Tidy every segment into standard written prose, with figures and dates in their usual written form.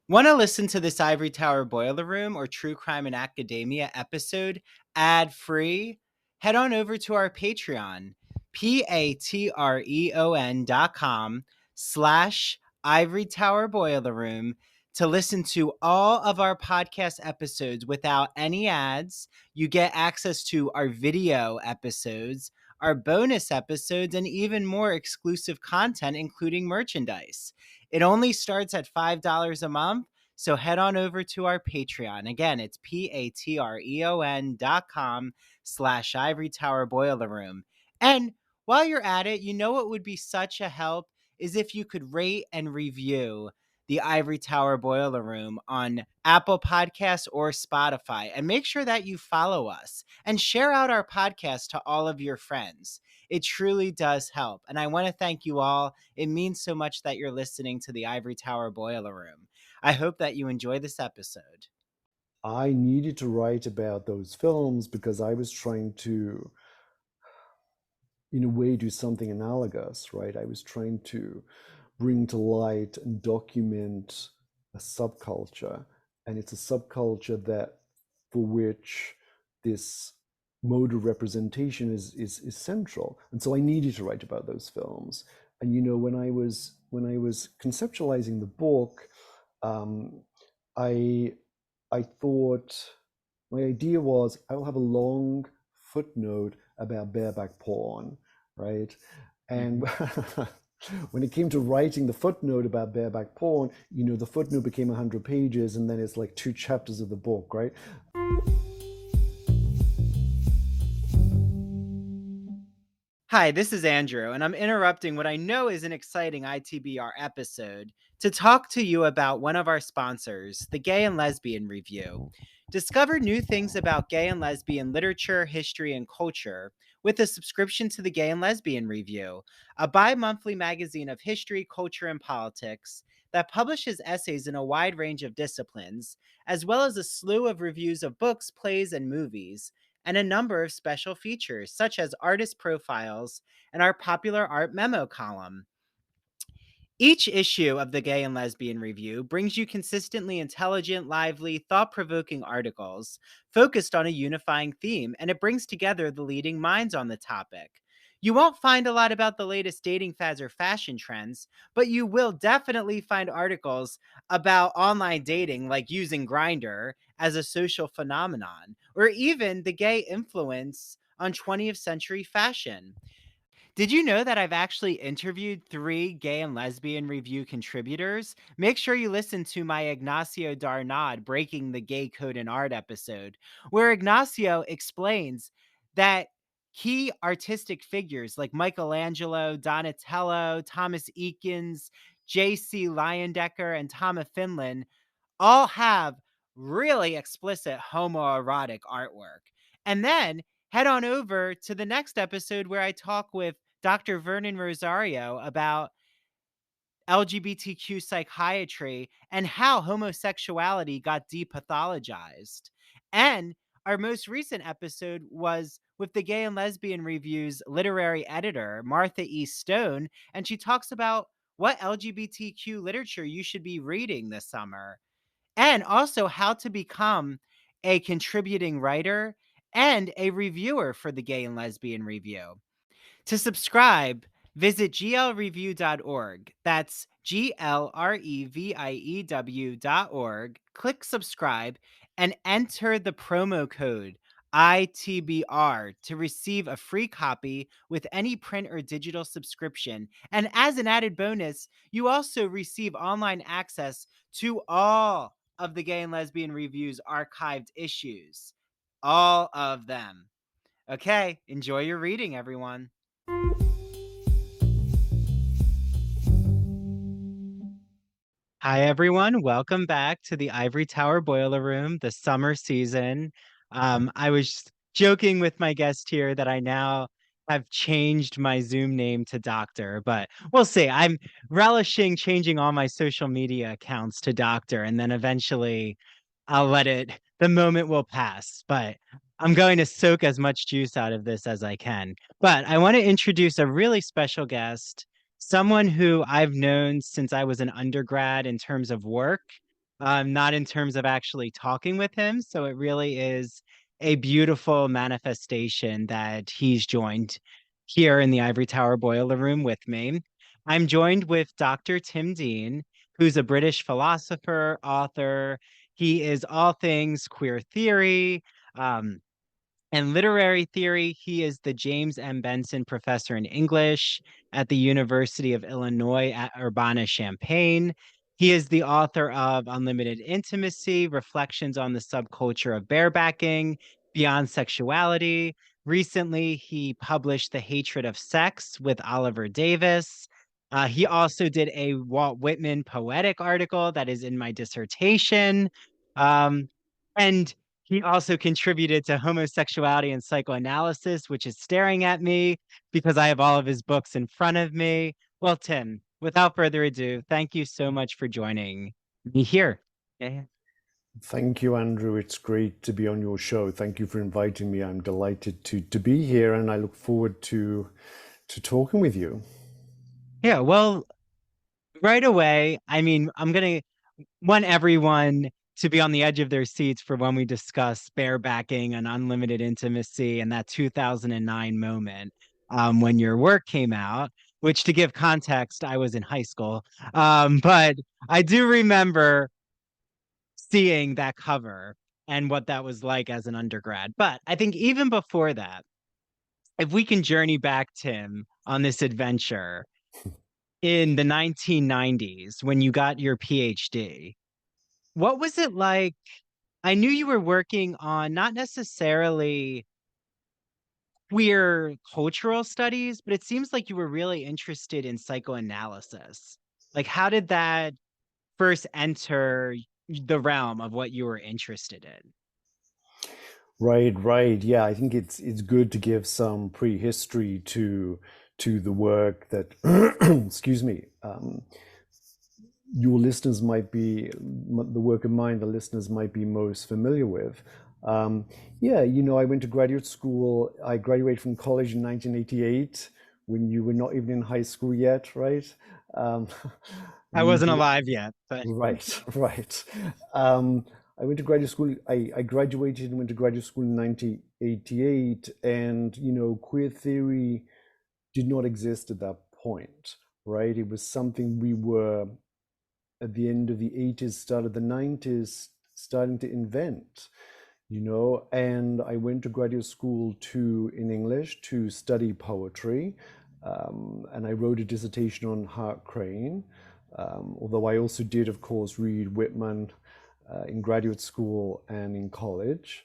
Want to listen to this Ivory Tower Boiler Room or True Crime in Academia episode ad free? Head on over to our Patreon, patreon.com/ Ivory Tower Boiler Room to listen to all of our podcast episodes without any ads. You get access to our video episodes, our bonus episodes, and even more exclusive content, including merchandise. It only starts at $5 a month. So head on over to our Patreon. Again, it's patreon.com/ Ivory Tower Boiler Room. And while you're at it, you know what would be such a help is if you could rate and review the Ivory Tower Boiler Room on Apple Podcasts or Spotify. And make sure that you follow us and share out our podcast to all of your friends. It truly does help. And I want to thank you all. It means so much that you're listening to the Ivory Tower Boiler Room. I hope that you enjoy this episode. I needed to write about those films because I was trying to, in a way, do something analogous, right? I was trying to bring to light and document a subculture. And it's a subculture that for which this mode of representation is central. And so I needed to write about those films. And when I was conceptualizing the book, I I thought my idea was I will have a long footnote about bareback porn, right? And when it came to writing the footnote about bareback porn, the footnote became 100 pages and then it's like 2 chapters of the book, right? Hi, this is Andrew, and I'm interrupting what I know is an exciting ITBR episode to talk to you about one of our sponsors, the Gay and Lesbian Review. Discover new things about gay and lesbian literature, history, and culture with a subscription to the Gay and Lesbian Review, a bi monthly magazine of history, culture, and politics that publishes essays in a wide range of disciplines, as well as a slew of reviews of books, plays, and movies and a number of special features, such as artist profiles and our popular art memo column. Each issue of the Gay and Lesbian Review brings you consistently intelligent, lively, thought provoking articles focused on a unifying theme, and it brings together the leading minds on the topic. You won't find a lot about the latest dating fads or fashion trends, but you will definitely find articles about online dating, like using Grindr as a social phenomenon, or even the gay influence on 20th century fashion. Did you know that I've actually interviewed 3 Gay and Lesbian Review contributors? Make sure you listen to my Ignacio Darnad Breaking the Gay Code in Art episode, where Ignacio explains that key artistic figures like Michelangelo, Donatello, Thomas Eakins, J.C. Leyendecker, and Thomas Finland all have really explicit homoerotic artwork. And then head on over to the next episode where I talk with Dr. Vernon Rosario about LGBTQ psychiatry and how homosexuality got depathologized. And our most recent episode was with the Gay and Lesbian Review's literary editor, Martha E. Stone, and she talks about what LGBTQ literature you should be reading this summer and also how to become a contributing writer and a reviewer for the Gay and Lesbian Review. To subscribe, visit glreview.org. That's glreview.org. Click subscribe and enter the promo code ITBR to receive a free copy with any print or digital subscription. And as an added bonus, you also receive online access to all of the Gay and Lesbian Review's archived issues. All of them. Okay, enjoy your reading, everyone. Hi, everyone. Welcome back to the Ivory Tower Boiler Room, the summer season. I was joking with my guest here that I now have changed my Zoom name to Doctor, but we'll see. I'm relishing changing all my social media accounts to Doctor, and then eventually I'll let it, the moment will pass. But I'm going to soak as much juice out of this as I can. But I want to introduce a really special guest, someone who I've known since I was an undergrad in terms of work, not in terms of actually talking with him. So it really is a beautiful manifestation that he's joined here in the Ivory Tower Boiler Room with me. I'm joined with Dr. Tim Dean, who's a British philosopher, author. He is all things queer theory, um, and literary theory. He is the James M. Benson Professor in English at the University of Illinois at Urbana-Champaign. He is the author of Unlimited Intimacy, Reflections on the Subculture of Barebacking, Beyond Sexuality. Recently, he published The Hatred of Sex with Oliver Davis. He also did a Walt Whitman poetic article that is in my dissertation. Um, and he also contributed to Homosexuality and Psychoanalysis, which is staring at me because I have all of his books in front of me. Well, Tim, without further ado, thank you so much for joining me here. Yeah. Thank you, Andrew. It's great to be on your show. Thank you for inviting me. I'm delighted to be here, and I look forward to talking with you. Yeah, well, right away, I mean, I'm gonna want everyone to be on the edge of their seats for when we discuss barebacking and unlimited intimacy and that 2009 moment when your work came out, which to give context, I was in high school. But I do remember seeing that cover and what that was like as an undergrad. But I think even before that, if we can journey back, Tim, on this adventure in the 1990s when you got your PhD, what was it like? I knew you were working on not necessarily queer cultural studies, but it seems like you were really interested in psychoanalysis. Like, how did that first enter the realm of what you were interested in? Right, right. Yeah, I think it's good to give some prehistory to the work that, excuse me, your listeners might be the work of mine the listeners might be most familiar with. Um, yeah, I went to graduate school. I graduated from college in 1988 when you were not even in high school yet, right? Um, I we wasn't were, alive yet, but right, right. Um, I went to graduate school. I graduated and went to graduate school in 1988, and queer theory did not exist at that point, right? It was something we were at the end of the 80s, start of the 90s, starting to invent, and I went to graduate school in English to study poetry. And I wrote a dissertation on Hart Crane, although I also did, of course, read Whitman in graduate school and in college,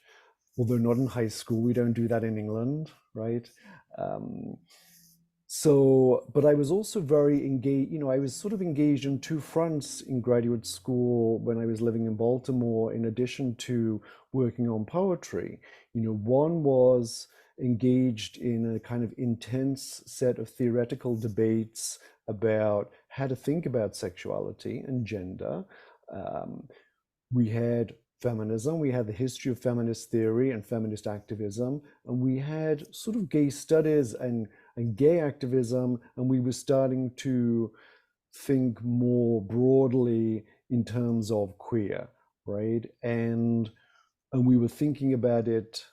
although not in high school. We don't do that in England, right? Um, but I was also very engaged, I was sort of engaged on two fronts in graduate school when I was living in Baltimore, in addition to working on poetry. One was engaged in a kind of intense set of theoretical debates about how to think about sexuality and gender. Um, we had feminism, we had the history of feminist theory and feminist activism, and we had sort of gay studies and gay activism, and we were starting to think more broadly in terms of queer, right? And we were thinking about it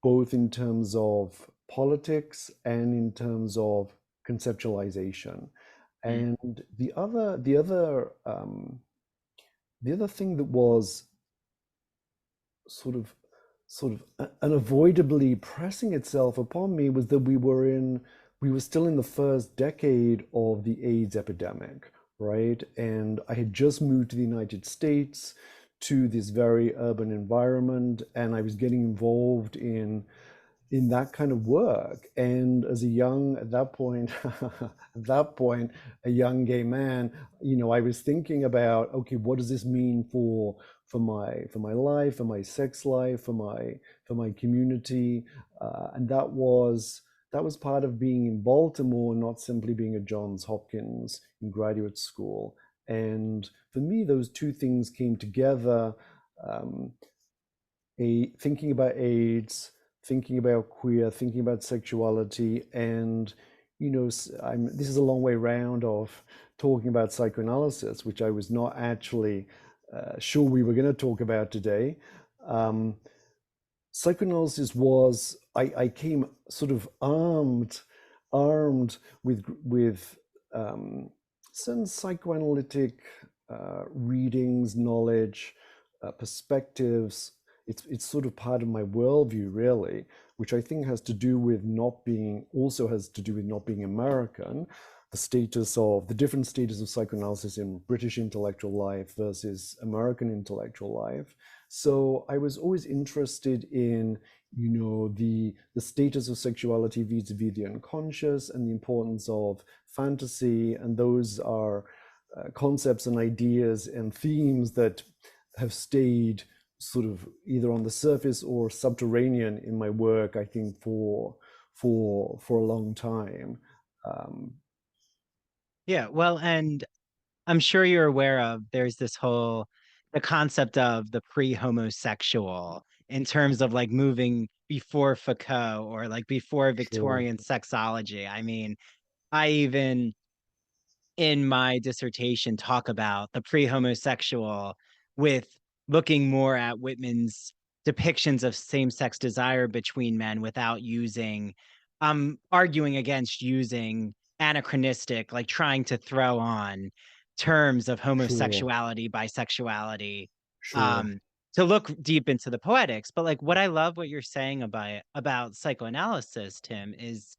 both in terms of politics and in terms of conceptualization. mm, And the other thing that was sort of unavoidably pressing itself upon me was that we were still in the first decade of the AIDS epidemic, right? And I had just moved to the United States, to this very urban environment, and I was getting involved in that kind of work. And as at that point, a young gay man, I was thinking about, okay, what does this mean for my life, for my sex life, for my community? And that was part of being in Baltimore, not simply being at Johns Hopkins in graduate school. And for me, those two things came together. Um, thinking about AIDS, thinking about queer, thinking about sexuality, and this is a long way round of talking about psychoanalysis, which I was not actually sure we were going to talk about today. Um, Psychoanalysis was I came sort of armed with some psychoanalytic readings, knowledge, perspectives. It's sort of part of my worldview, really, which I think has to do with not being also has to do with not being American. The different status of psychoanalysis in British intellectual life versus American intellectual life. So I was always interested in, the status of sexuality vis-a-vis the unconscious and the importance of fantasy, and those are concepts and ideas and themes that have stayed sort of either on the surface or subterranean in my work, I think, for a long time. Um, Yeah, well, and I'm sure you're aware of there's this whole the concept of the pre-homosexual in terms of like moving before Foucault or like before sure, Victorian sexology. I mean, I even in my dissertation talk about the pre-homosexual with looking more at Whitman's depictions of same-sex desire between men without using arguing against using anachronistic, like trying to throw on terms of sure, homosexuality, bisexuality, sure. um, to look deep into the poetics. But like what I love what you're saying about psychoanalysis, Tim, is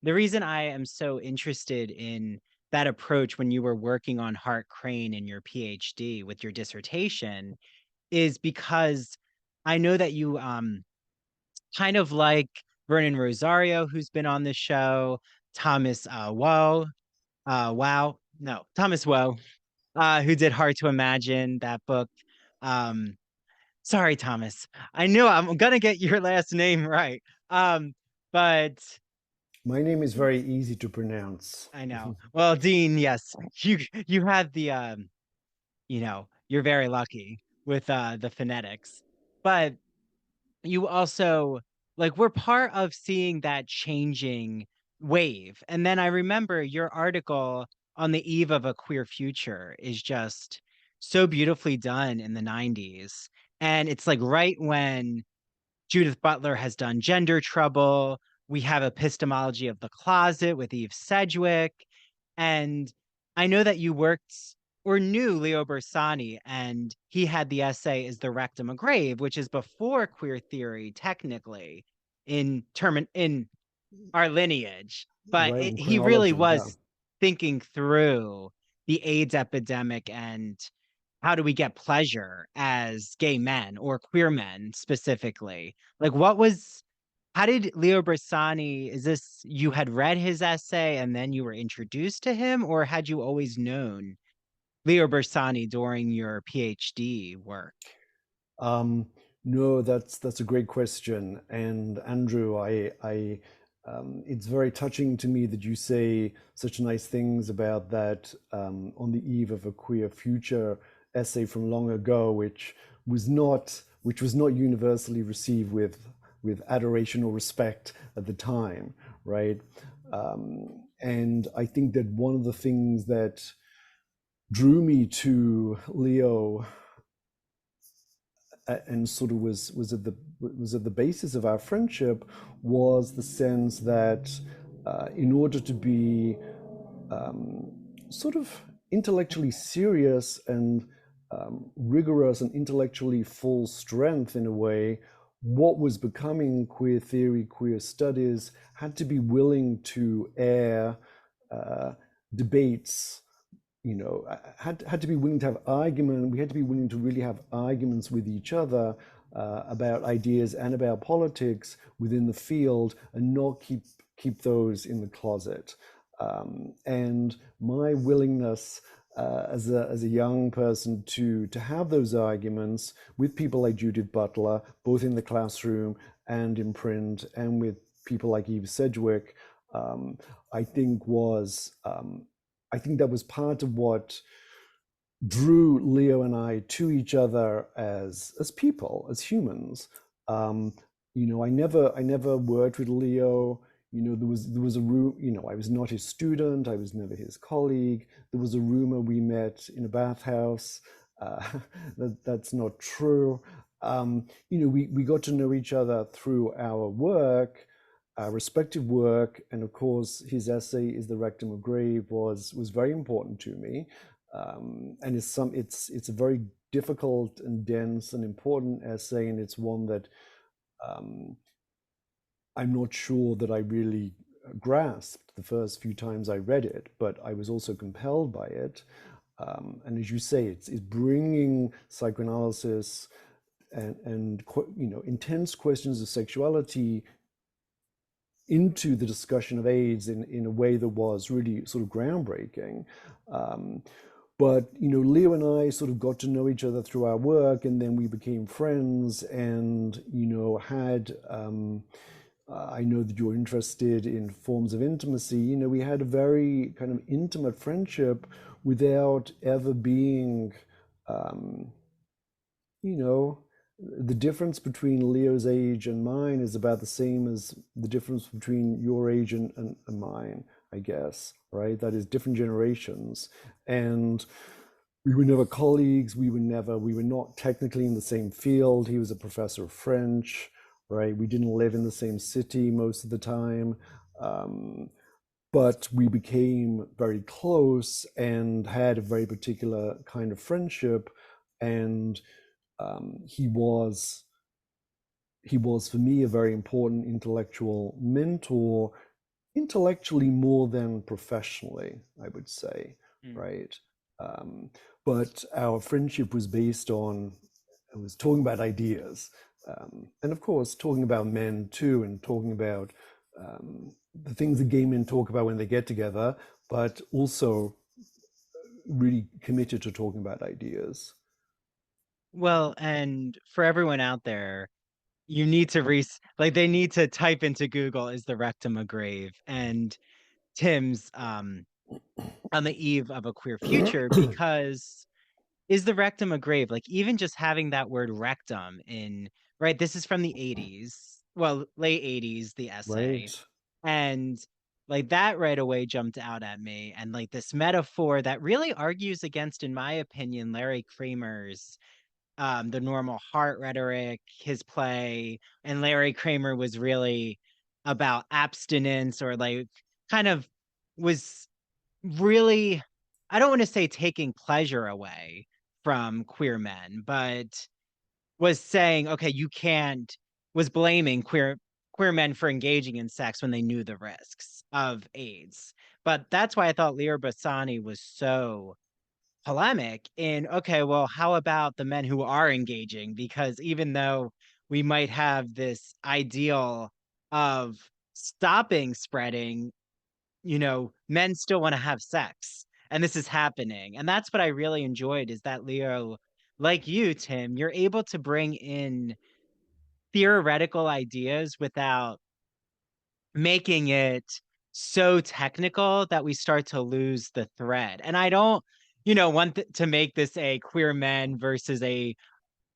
the reason I am so interested in that approach when you were working on Hart Crane in your PhD with your dissertation is because I know that you kind of like Vernon Rosario, who's been on the show, Thomas Thomas Woe, who did Hard to Imagine, that book. Um, sorry, Thomas. I knew I'm gonna get your last name right. Um, but My name is very easy to pronounce. I know. Well, Dean, yes, you had the you're very lucky with the phonetics. But you also like we're part of seeing that changing wave. And then I remember your article on the eve of a queer future is just so beautifully done in the 90s. And it's like right when Judith Butler has done Gender Trouble. We have Epistemology of the Closet with Eve Sedgwick. And I know that you worked or knew Leo Bersani, and he had the essay Is the Rectum a Grave, which is before queer theory, technically, in our lineage. But Right, in he really chronology, yeah. was thinking through the AIDS epidemic and how do we get pleasure as gay men or queer men specifically? Like, how did Leo Bersani, is this, you had read his essay and then you were introduced to him, or had you always known Leo Bersani during your PhD work? Um, no, that's a great question. And Andrew, it's very touching to me that you say such nice things about that on the eve of a queer future essay from long ago, which was not universally received with adoration or respect at the time, right? And I think that one of the things that drew me to Leo and sort of was at the basis of our friendship was the sense that in order to be sort of intellectually serious and rigorous and intellectually full strength in a way, what was becoming queer theory, queer studies, had to be willing to air debates, had to be willing to have argument. We had to be willing to really have arguments with each other about ideas and about politics within the field, and not keep those in the closet. And my willingness as a young person to have those arguments with people like Judith Butler, both in the classroom and in print, and with people like Eve Sedgwick, um, I think was I think that was part of what drew Leo and I to each other as people, as humans. Um, I never worked with Leo. There was a room. I was not his student. I was never his colleague. There was a rumor we met in a bathhouse. that's not true. We got to know each other through our work, our respective work, and of course, his essay "Is the Rectum a Grave" was very important to me, and it's a very difficult and dense and important essay, and it's one that um, I'm not sure that I really grasped the first few times I read it, but I was also compelled by it. And as you say, it's bringing psychoanalysis and intense questions of sexuality into the discussion of AIDS in a way that was really sort of groundbreaking. Um, but Leo and I sort of got to know each other through our work, and then we became friends, and had. I know that you're interested in forms of intimacy. We had a very kind of intimate friendship without ever being, um, you know, the difference between Leo's age and mine is about the same as the difference between your age and mine, I guess, right? That is different generations. And we were never colleagues. We were not technically in the same field. He was a professor of French, right? We didn't live in the same city most of the time. Um, but we became very close and had a very particular kind of friendship. And he was for me a very important intellectual mentor, intellectually more than professionally, I would say, Mm. right? Um, but our friendship was based on, it was talking about ideas, and of course talking about men too, and talking about the things that gay men talk about when they get together, but also really committed to talking about ideas. Well, and for everyone out there, you need to like they need to type into Google "is the rectum a grave?" and Tim's on the eve of a queer future, because is the rectum a grave? Like even just having that word rectum in, right, this is from the 80s, well, late 80s, the essay. Right. And like that right away jumped out at me. And like this metaphor that really argues against, in my opinion, Larry Kramer's the normal heart rhetoric, his play. And Larry Kramer was really about abstinence, or like kind of was really, I don't want to say taking pleasure away from queer men, but was saying, okay, you can't, was blaming queer men for engaging in sex when they knew the risks of AIDS. But that's why I thought Lear Bassani was so polemic in, okay, well, how about the men who are engaging? Because even though we might have this ideal of stopping spreading, men still want to have sex, and this is happening. And that's what I really enjoyed, is that Leo, like you, Tim, you're able to bring in theoretical ideas without making it so technical that we start to lose the thread. And I don't, want to make this a queer men versus the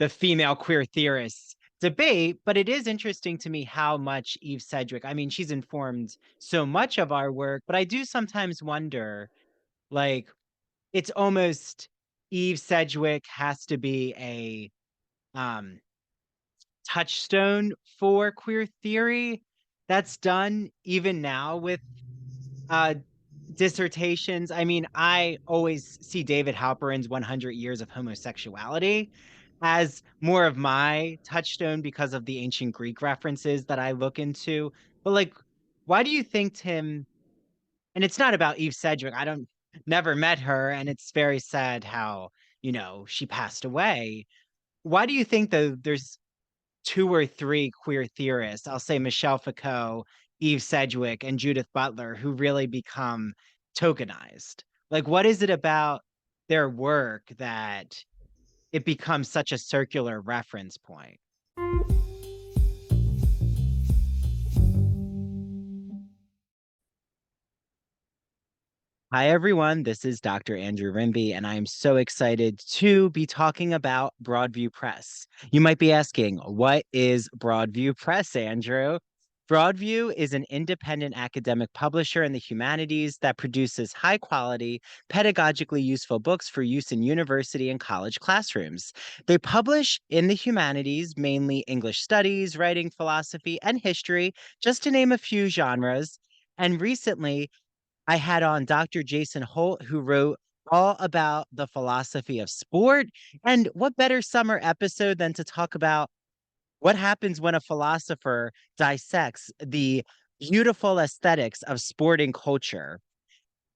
female queer theorists debate, but it is interesting to me how much Eve Sedgwick, I mean, she's informed so much of our work, but I do sometimes wonder, like, it's almost Eve Sedgwick has to be a um touchstone for queer theory that's done even now with uh dissertations. I mean, I always see David Halperin's 100 Years of Homosexuality as more of my touchstone because of the ancient Greek references that I look into. But like, why do you think, Tim, and it's not about Eve Sedgwick, I don't, never met her, and it's very sad how, she passed away. Why do you think though there's two or three queer theorists, I'll say Michelle Foucault, Eve Sedgwick, and Judith Butler, who really become tokenized? Like, what is it about their work that it becomes such a circular reference point? Hi, everyone. This is Dr. Andrew Rimby, and I'm so excited to be talking about Broadview Press. You might be asking, what is Broadview Press, Andrew? Broadview is an independent academic publisher in the humanities that produces high quality, pedagogically useful books for use in university and college classrooms. They publish in the humanities mainly English studies, writing, philosophy, and history, just to name a few genres. And recently, I had on Dr. Jason Holt, who wrote all about the philosophy of sport. And what better summer episode than to talk about what happens when a philosopher dissects the beautiful aesthetics of sporting culture?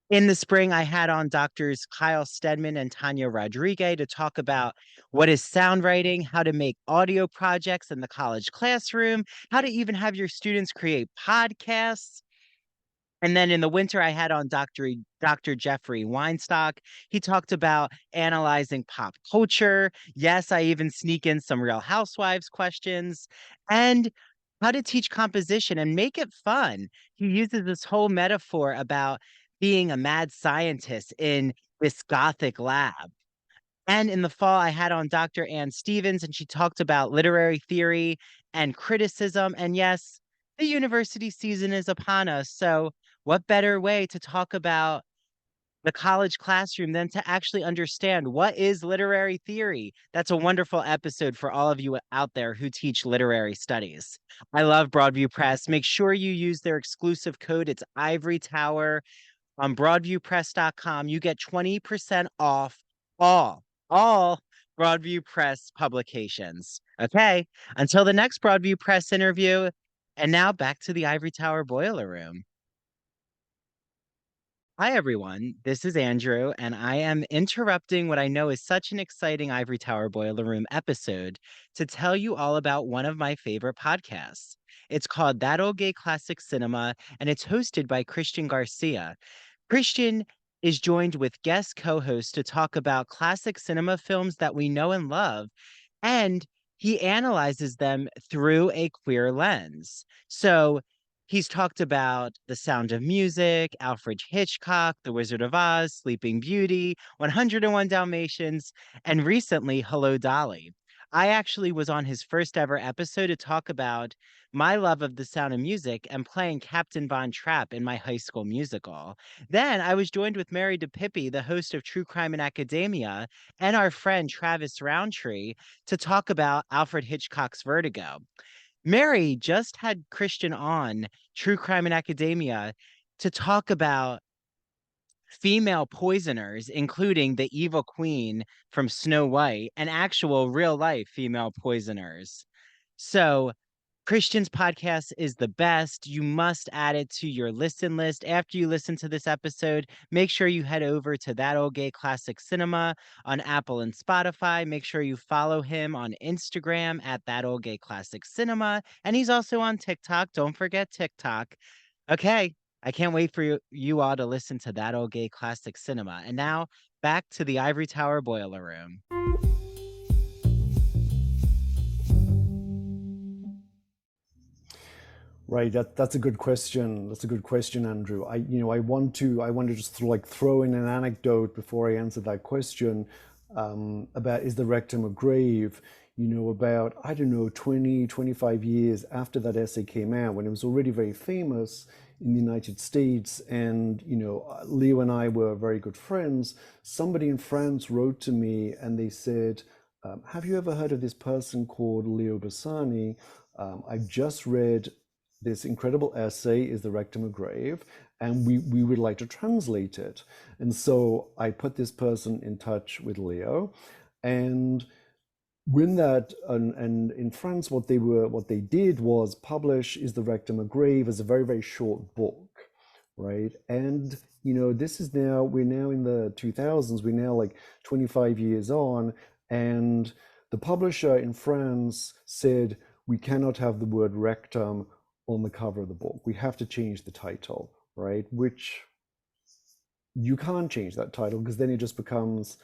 In the spring, I had on doctors Kyle Stedman and Tanya Rodriguez to talk about what is sound writing, how to make audio projects in the college classroom, how to even have your students create podcasts. And then in the winter, I had on Dr. Jeffrey Weinstock. He talked about analyzing pop culture. Yes, I even sneak in some Real Housewives questions and how to teach composition and make it fun. He uses this whole metaphor about being a mad scientist in this gothic lab. And in the fall, I had on Dr. Ann Stevens, and she talked about literary theory and criticism. And yes, the university season is upon us. So, what better way to talk about the college classroom than to actually understand what is literary theory? That's a wonderful episode for all of you out there who teach literary studies. I love Broadview Press. Make sure you use their exclusive code. It's Ivory Tower on broadviewpress.com. You get 20% off all, all Broadview Press publications. Okay, until the next Broadview Press interview. And now back to the Ivory Tower Boiler Room. Hi, everyone. This is Andrew, and I am interrupting what I know is such an exciting Ivory Tower Boiler Room episode to tell you all about one of my favorite podcasts. It's called That Old Gay Classic Cinema, and it's hosted by Christian Garcia. Christian is joined with guest co hosts to talk about classic cinema films that we know and love, and he analyzes them through a queer lens. So he's talked about The Sound of Music, Alfred Hitchcock, The Wizard of Oz, Sleeping Beauty, 101 Dalmatians, and recently, Hello, Dolly. I actually was on his first ever episode to talk about my love of The Sound of Music and playing Captain Von Trapp in my high school musical. Then I was joined with Mary DePippi, the host of True Crime in Academia, and our friend Travis Roundtree to talk about Alfred Hitchcock's Vertigo. Mary just had Christian on True Crime in Academia to talk about female poisoners, including the evil queen from Snow White and actual real life female poisoners. So, Christian's podcast is the best. You must add it to your listen list. After you listen to this episode, make sure you head over to That Old Gay Classic Cinema on Apple and Spotify. Make sure you follow him on Instagram at That Old Gay Classic Cinema. And he's also on TikTok. Don't forget TikTok. Okay, I can't wait for you all to listen to That Old Gay Classic Cinema. And now back to the Ivory Tower Boiler Room. Right, that's a good question. That's a good question, Andrew. I want to just like throw in an anecdote before I answer that question about is the rectum a grave? About, I don't know, 20, 25 years after that essay came out, when it was already very famous in the United States, and Leo and I were very good friends. Somebody in France wrote to me and they said, "Have you ever heard of this person called Leo Bassani? I've just read this incredible essay, Is the Rectum a Grave? And we would like to translate it." And so I put this person in touch with Leo, and when that and in France, what they did was publish Is the Rectum a Grave as a very, very short book, right? And we're now in the 2000s, we're now like 25 years on, and the publisher in France said we cannot have the word rectum on the cover of the book. We have to change the title, right? Which you can't change that title, because then it just becomes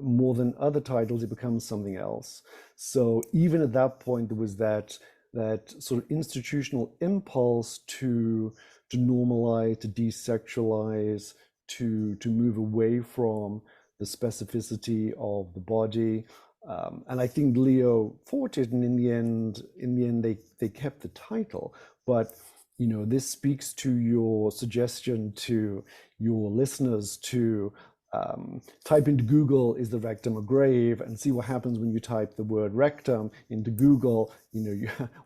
more than other titles, it becomes something else. So even at that point, there was that sort of institutional impulse to normalize, to desexualize, to move away from the specificity of the body. And I think Leo fought it, and in the end, they kept the title. But this speaks to your suggestion to your listeners to type into Google, "Is the rectum a grave?" and see what happens when you type the word rectum into Google.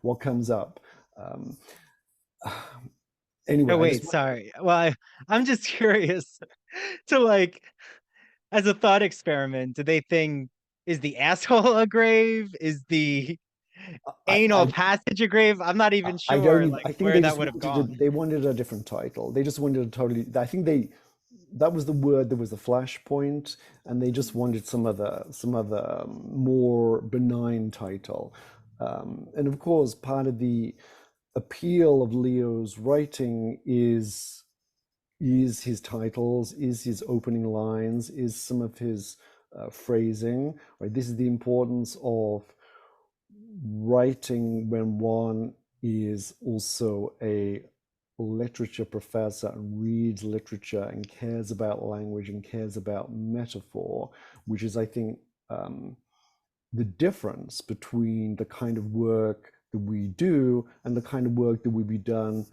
What comes up. Um, anyway, Oh, I just wait, sorry. Well, I'm just curious to like, as a thought experiment, do they think is the asshole a grave? Is the anal I passage a grave? I'm not even I don't sure even. like I think where they that just would have wanted gone. they wanted a different title. They just wanted a totally. I think that was the word. There was a flashpoint, and they just wanted some other more benign title. And of course, part of the appeal of Leo's writing is his titles, is his opening lines, is some of his phrasing. Right, this is the importance of writing when one is also a literature professor and reads literature and cares about language and cares about metaphor, which is, I think, the difference between the kind of work that we do and the kind of work that would be done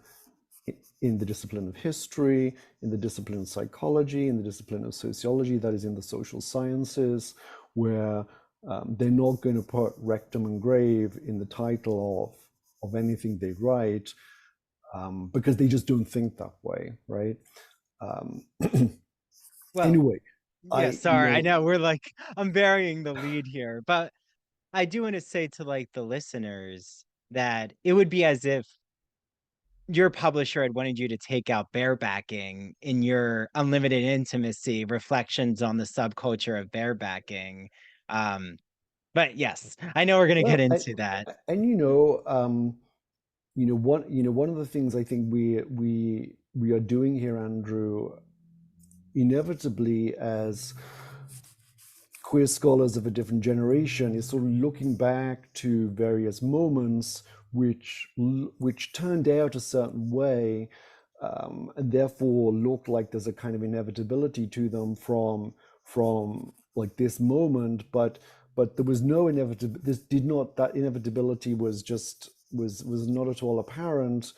in the discipline of history, in the discipline of psychology, in the discipline of sociology, that is in the social sciences, where they're not going to put rectum and grave in the title of anything they write, because they just don't think that way, right? Um, Well, anyway, yeah, I sorry. I know we're like I'm burying the lead here, but I do want to say to like the listeners that it would be as if your publisher had wanted you to take out barebacking in your unlimited intimacy reflections on the subculture of barebacking. Um, but yes, I know we're gonna get well, into that. and one of the things I think we are doing here, Andrew, inevitably as queer scholars of a different generation, is sort of looking back to various moments which turned out a certain way, and therefore look like there's a kind of inevitability to them from like this moment, but there was no inevitability. This did not. That inevitability was not at all apparent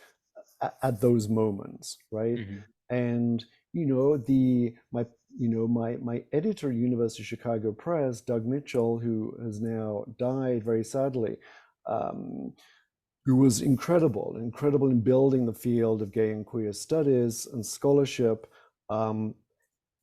at those moments, right? Mhm. And the my editor at University of Chicago Press, Doug Mitchell, who has now died very sadly, um, who was incredible in building the field of gay and queer studies and scholarship, um,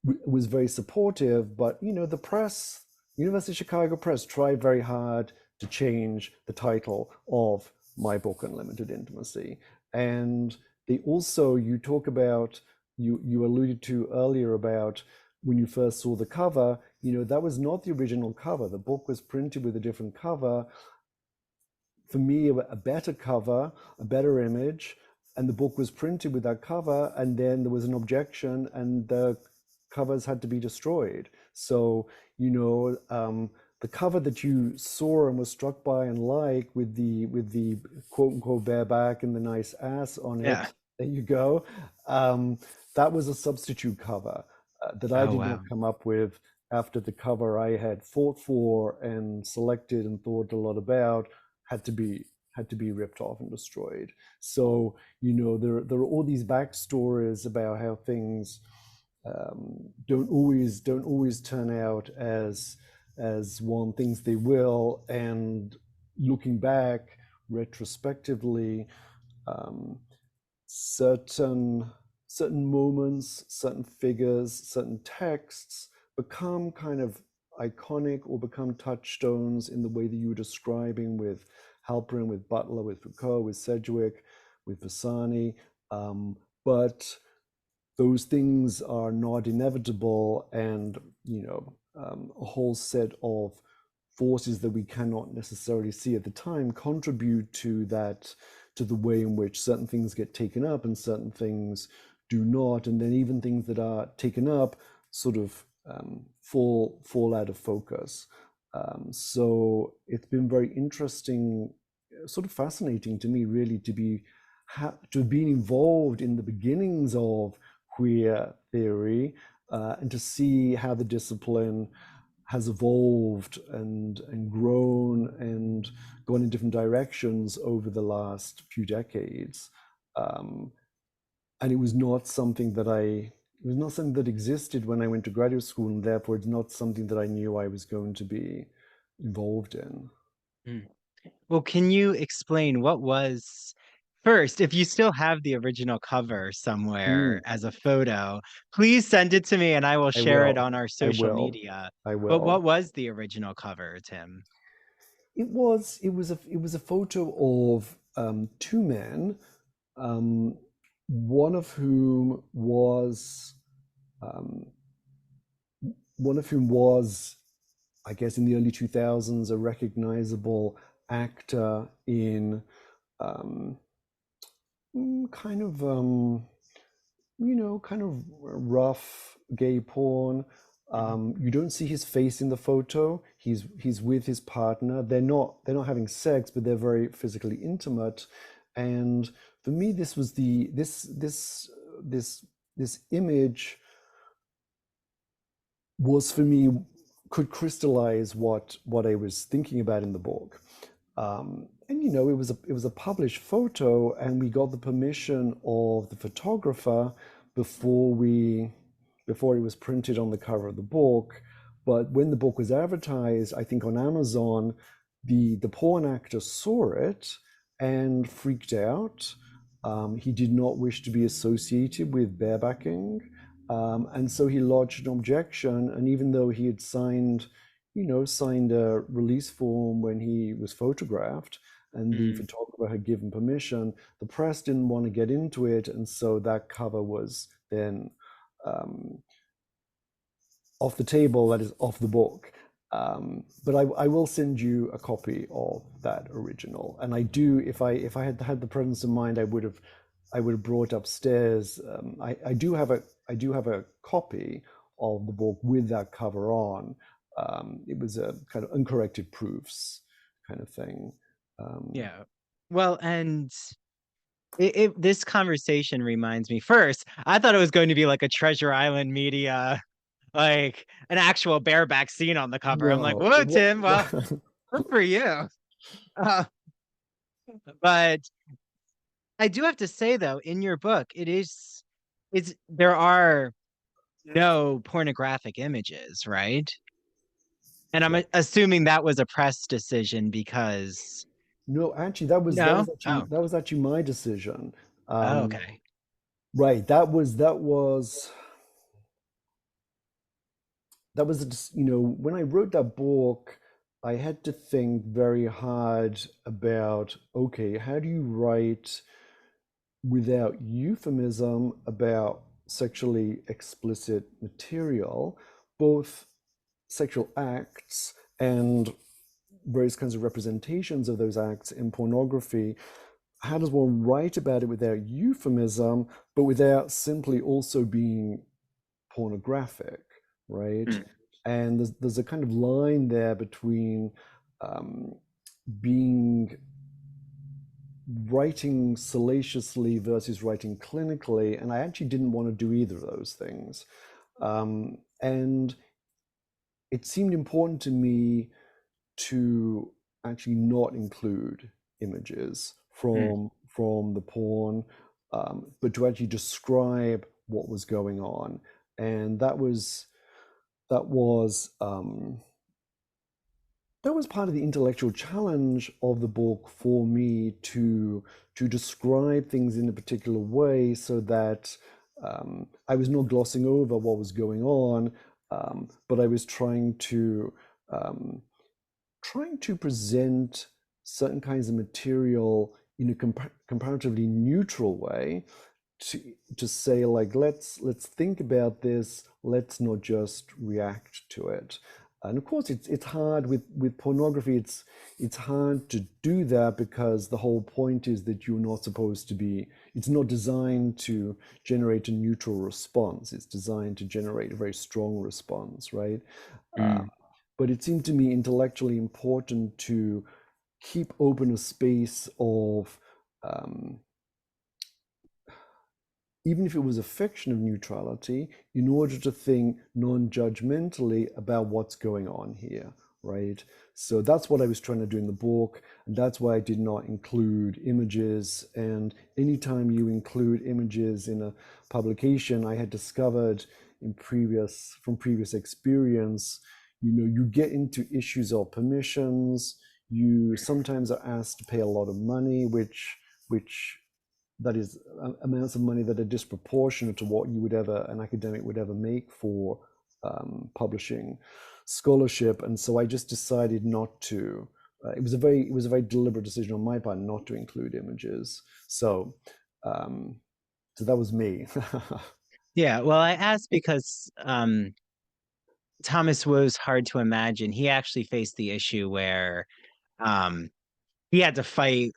was very supportive. But the press, University of Chicago Press, tried very hard to change the title of my book, Unlimited Intimacy. And they also, you talk about, you alluded to earlier about when you first saw the cover, that was not the original cover. The book was printed with a different cover. For me, a better cover, a better image, and the book was printed with that cover, and then there was an objection, and the covers had to be destroyed. So, the cover that you saw and was struck by and like with the quote unquote bareback and the nice ass on Yeah. it, there you go. Um, that was a substitute cover that I Oh did not wow. come up with after the cover I had fought for and selected and thought a lot about had to be ripped off and destroyed. So there are all these backstories about how things don't always turn out as one thinks they will, and looking back retrospectively, um, certain certain moments, certain figures, certain texts become kind of iconic or become touchstones in the way that you were describing with Halperin, with Butler, with Foucault, with Sedgwick, with Pisani. But those things are not inevitable, and a whole set of forces that we cannot necessarily see at the time contribute to the way in which certain things get taken up and certain things do not, and then even things that are taken up sort of fall out of focus. So it's been very interesting, sort of fascinating to me, really, to have been involved in the beginnings of queer theory, and to see how the discipline has evolved and grown and gone in different directions over the last few decades. Um, and it was not something that it was not something that existed when I went to graduate school, and therefore it's not something that I knew I was going to be involved in. Mm. Well, can you explain what was first, if you still have the original cover somewhere Mm, as a photo, please send it to me and I will I share it will. on our I social will. media. I But what will. was the original cover, Tim? It was a photo of two men, um, one of whom was um, one of whom was, I guess, in the early 2000s, a recognizable actor in um, kind of kind of rough gay porn. Mhm. You don't see his face in the photo. He's with his partner. They're not having sex, but they're very physically intimate. And for me, this was the this this image was for me could crystallize what I was thinking about in the book. And it was a published photo, and we got the permission of the photographer before we before it was printed on the cover of the book. But when the book was advertised, I think on Amazon, the porn actor saw it and freaked out. He did not wish to be associated with barebacking, and so he lodged an objection. And even though he had signed a release form when he was photographed, and the Mm. photographer had given permission, the press didn't want to get into it, and so that cover was then um, off the table, that is off the book. But I will send you a copy of that original. And I do, if I had had the presence of mind, I would have brought upstairs. I do have a copy of the book with that cover on. It was a kind of uncorrected proofs kind of thing. Um, Yeah. Well, and this conversation reminds me first, I thought it was going to be like a Treasure Island media, like an actual bareback scene on the cover. I'm like, no, whoa, Tim, well, good for you. Uh, but I do have to say though, in your book, there are no pornographic images, right? And I'm right. assuming that was a press decision because No, actually, no? Oh, that was actually my decision. oh, Um, okay. right, that was when I wrote that book, I had to think very hard about, okay, how do you write without euphemism about sexually explicit material, both sexual acts and various kinds of representations of those acts in pornography. How does one write about it without euphemism, but without simply also being pornographic, right? Mm, And there's a kind of line there between um, being writing salaciously versus writing clinically, and I actually didn't want to do either of those things. And it seemed important to me to actually not include images mm, from the porn, but to actually describe what was going on, and that was um, that was part of the intellectual challenge of the book for me to describe things in a particular way so that I was not glossing over what was going on, but I was um, trying to present certain kinds of material in a comparatively neutral way to say, like, let's think about this, let's not just react to it. And of course it's hard with pornography. It's hard to do that because the whole point is that you're not supposed to be, it's not designed to generate a neutral response, it's designed to generate a very strong response, right? uh, mm. but it seemed to me intellectually important to keep open a space of um, even if it was a fiction of neutrality, in order to think non-judgmentally about what's going on here, right? So that's what I was trying to do in the book, and that's why I did not include images. And anytime you include images in a publication, I had discovered from previous experience, you get into issues of permissions. You sometimes are asked to pay a lot of money, which that is amounts of money that are disproportionate to what an academic would ever make for publishing scholarship. And so I just decided not to. It was a very deliberate decision on my part not to include images. So so that was me. Yeah, well, I asked because Thomas was hard to imagine. He actually faced the issue where um he had to fight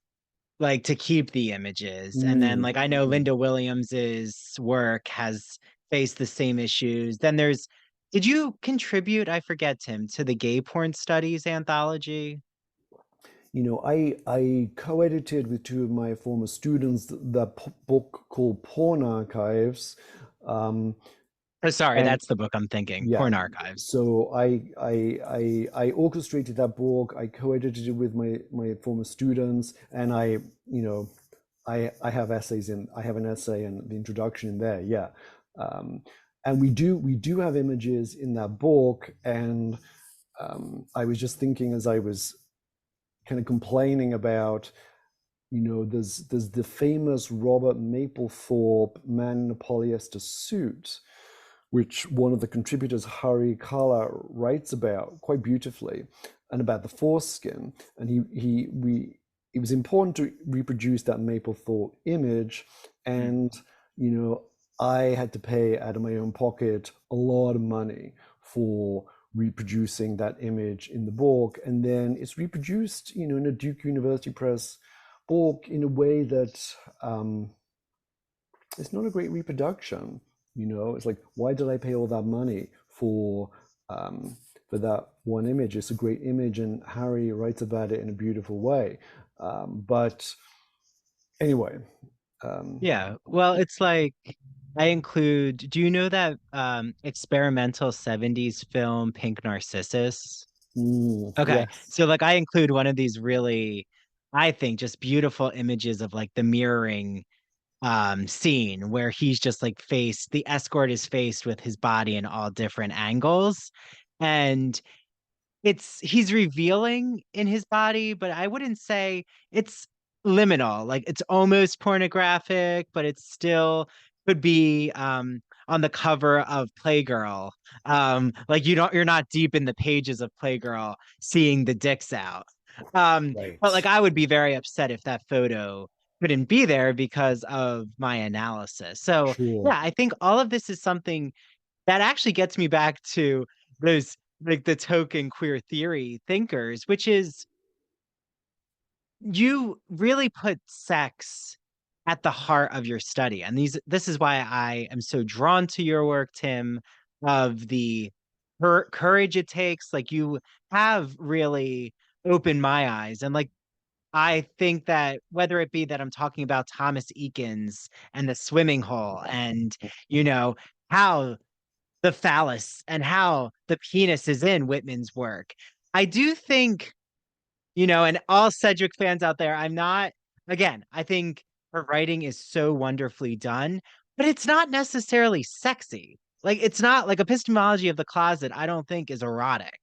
like to keep the images. And then like I know Linda Williams's work has faced the same issues. Then did you contribute, I forget, Tim, to the gay porn studies anthology? I co-edited with two of my former students the book called Porn Archives. Um, Oh, sorry, and that's the book I'm thinking, Yeah, Porn Archives. so I orchestrated that book. I co-edited it with my former students, and I have I have an essay and the introduction in there. Yeah, um, and we do have images in that book. And I was just thinking as I was kind of complaining about, there's the famous Robert Mapplethorpe man in a polyester suit, which one of the contributors, Hari Kala, writes about quite beautifully, and about the foreskin. And it was important to reproduce that Mapplethorpe image. Mm. And, I had to pay out of my own pocket a lot of money for reproducing that image in the book. And then it's reproduced, in a Duke University Press book in a way that it's not a great reproduction. It's like, why did I pay all that money for that one image? It's a great image, and Harry writes about it in a beautiful way. But anyway, Yeah. Well, it's like I include, do you know that experimental 70s film Pink Narcissus? Okay. yes, So like I include one of these really, I think, just beautiful images of like the mirroring scene where he's just like the escort is faced with his body in all different angles. And he's revealing in his body, but I wouldn't say it's liminal. Like it's almost pornographic, but it still could be on the cover of Playgirl. Like you're not deep in the pages of Playgirl seeing the dicks out. But like right, I would be very upset if that photo couldn't be there because of my analysis. So sure. yeah, I think all of this is something that actually gets me back to those like the token queer theory thinkers, which is you really put sex at the heart of your study. And this is why I am so drawn to your work, Tim, of the courage it takes. Like you have really opened my eyes. And like I think that whether it be that I'm talking about Thomas Eakins and the swimming hole and you know how the phallus and how the penis is in Whitman's work. I do think, and all Cedric fans out there, again, I think her writing is so wonderfully done, but it's not necessarily sexy. Like, it's not like epistemology of the closet, I don't think is erotic.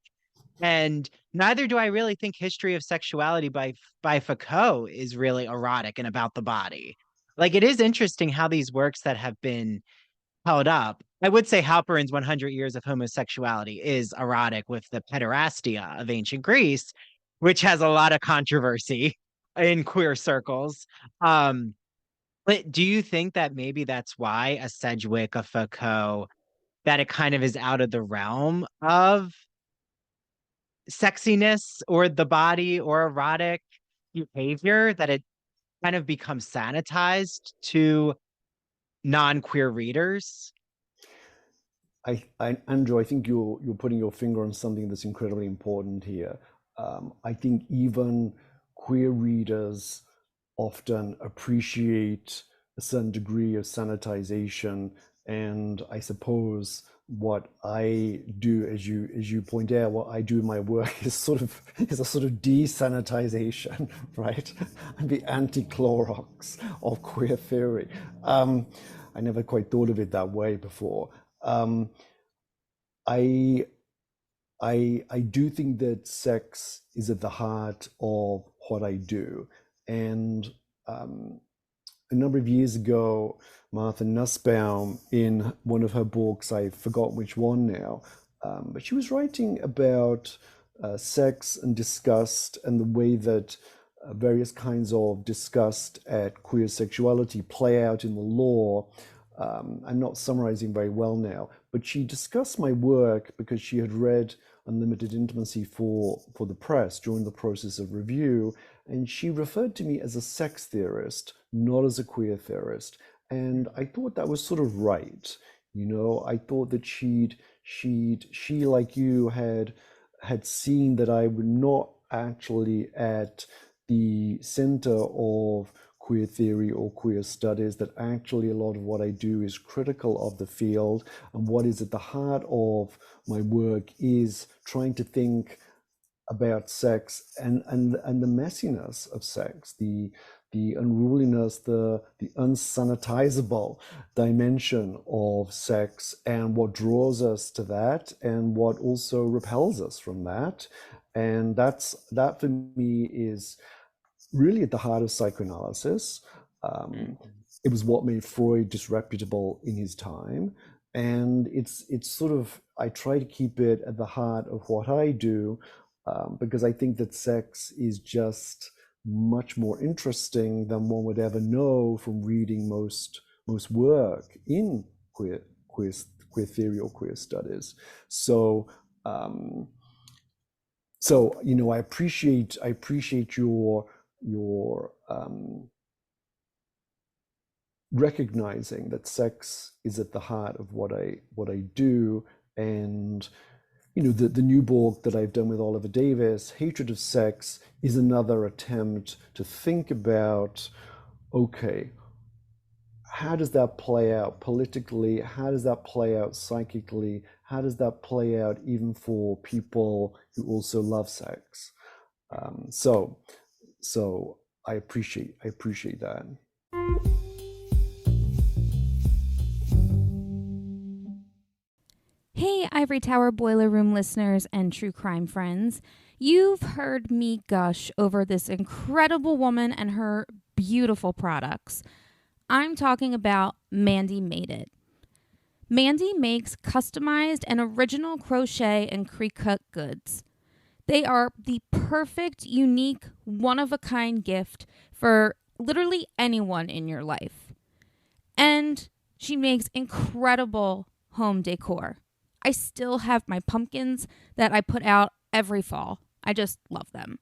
And neither do I really think History of Sexuality by Foucault is really erotic and about the body. Like, it is interesting how these works that have been held up. I would say Halperin's 100 Years of Homosexuality is erotic with the pederastia of ancient Greece, which has a lot of controversy in queer circles. Um, but do you think that maybe that's why a Sedgwick, a Foucault, that it kind of is out of the realm of sexiness or the body or erotic behavior, that it kind of becomes sanitized to non-queer readers? Andrew, I think you're putting your finger on something that's incredibly important here. I think even queer readers often appreciate a certain degree of sanitization. And I suppose what I do, as you point out, what I do in my work is a sort of desanitization, right? I'm the anti-Clorox of queer theory. I never quite thought of it that way before. I I do think that sex is at the heart of what I do, and um, a number of years ago, Martha Nussbaum, in one of her books, I forgot which one now, but she was writing about sex and disgust and the way that various kinds of disgust at queer sexuality play out in the law. I'm not summarizing very well now, but she discussed my work because she had read Unlimited Intimacy for the press during the process of review, and she referred to me as a sex theorist, not as a queer theorist. And I thought that was sort of right. I thought that she like you had seen that I was not actually at the center of queer theory or queer studies, that actually a lot of what I do is critical of the field, and what is at the heart of my work is trying to think about sex and the messiness of sex, the unruliness, the unsanitizable dimension of sex, and what draws us to that, and what also repels us from that. And that for me is really at the heart of psychoanalysis. Um, Mhm. it was what made Freud disreputable in his time, and it's sort of, I try to keep it at the heart of what I do, because I think that sex is just much more interesting than one would ever know from reading most work in queer queer theory or queer studies. So um, I appreciate your recognizing that sex is at the heart of what I do. And the new book that I've done with Oliver Davis, Hatred of Sex, is another attempt to think about, okay, how does that play out politically? How does that play out psychically? How does that play out even for people who also love sex? So I appreciate that. Hey, Ivory Tower Boiler Room listeners and true crime friends. You've heard me gush over this incredible woman and her beautiful products. I'm talking about Mandy Made It. Mandy makes customized and original crochet and pre-cut goods. They are the perfect, unique, one-of-a-kind gift for literally anyone in your life. And she makes incredible home decor. I still have my pumpkins that I put out every fall. I just love them.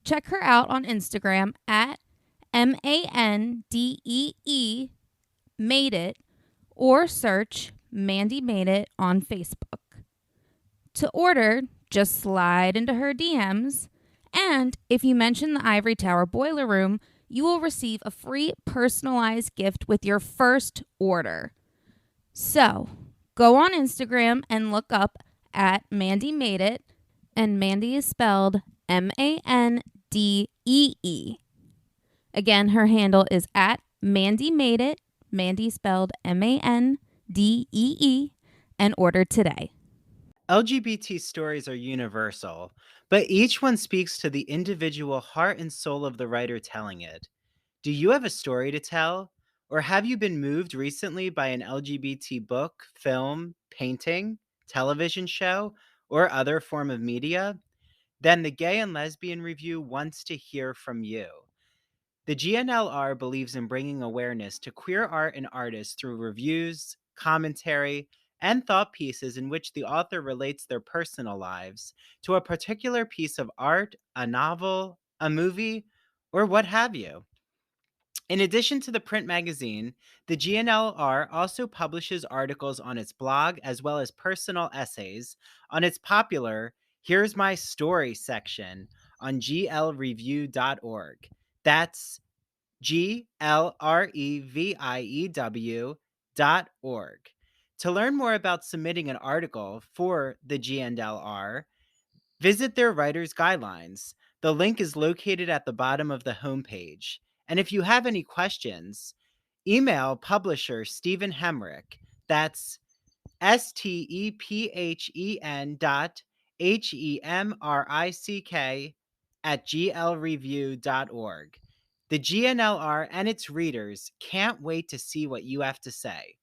Check her out on Instagram at MANDEE Made It, or search Mandy Made It on Facebook. To order, just slide into her DMs, and if you mention the Ivory Tower Boiler Room, you will receive a free personalized gift with your first order. So, go on Instagram and look up at Mandy Made It, and Mandy is spelled MANDEE. Again, her handle is at Mandy Made It, Mandy spelled MANDEE, and order today. LGBT stories are universal, but each one speaks to the individual heart and soul of the writer telling it. Do you have a story to tell? Or have you been moved recently by an LGBT book, film, painting, television show, or other form of media? Then the Gay and Lesbian Review wants to hear from you. The GNLR believes in bringing awareness to queer art and artists through reviews, commentary, and thought pieces in which the author relates their personal lives to a particular piece of art, a novel, a movie, or what have you. In addition to the print magazine, the GNLR also publishes articles on its blog as well as personal essays on its popular Here's My Story section on glreview.org. That's GLREVIEW.org. To learn more about submitting an article for the GNLR, visit their writer's guidelines. The link is located at the bottom of the homepage. And if you have any questions, email publisher Stephen Hemrick. That's STEPHEN.HEMRICK at glreview.org. The GNLR and its readers can't wait to see what you have to say.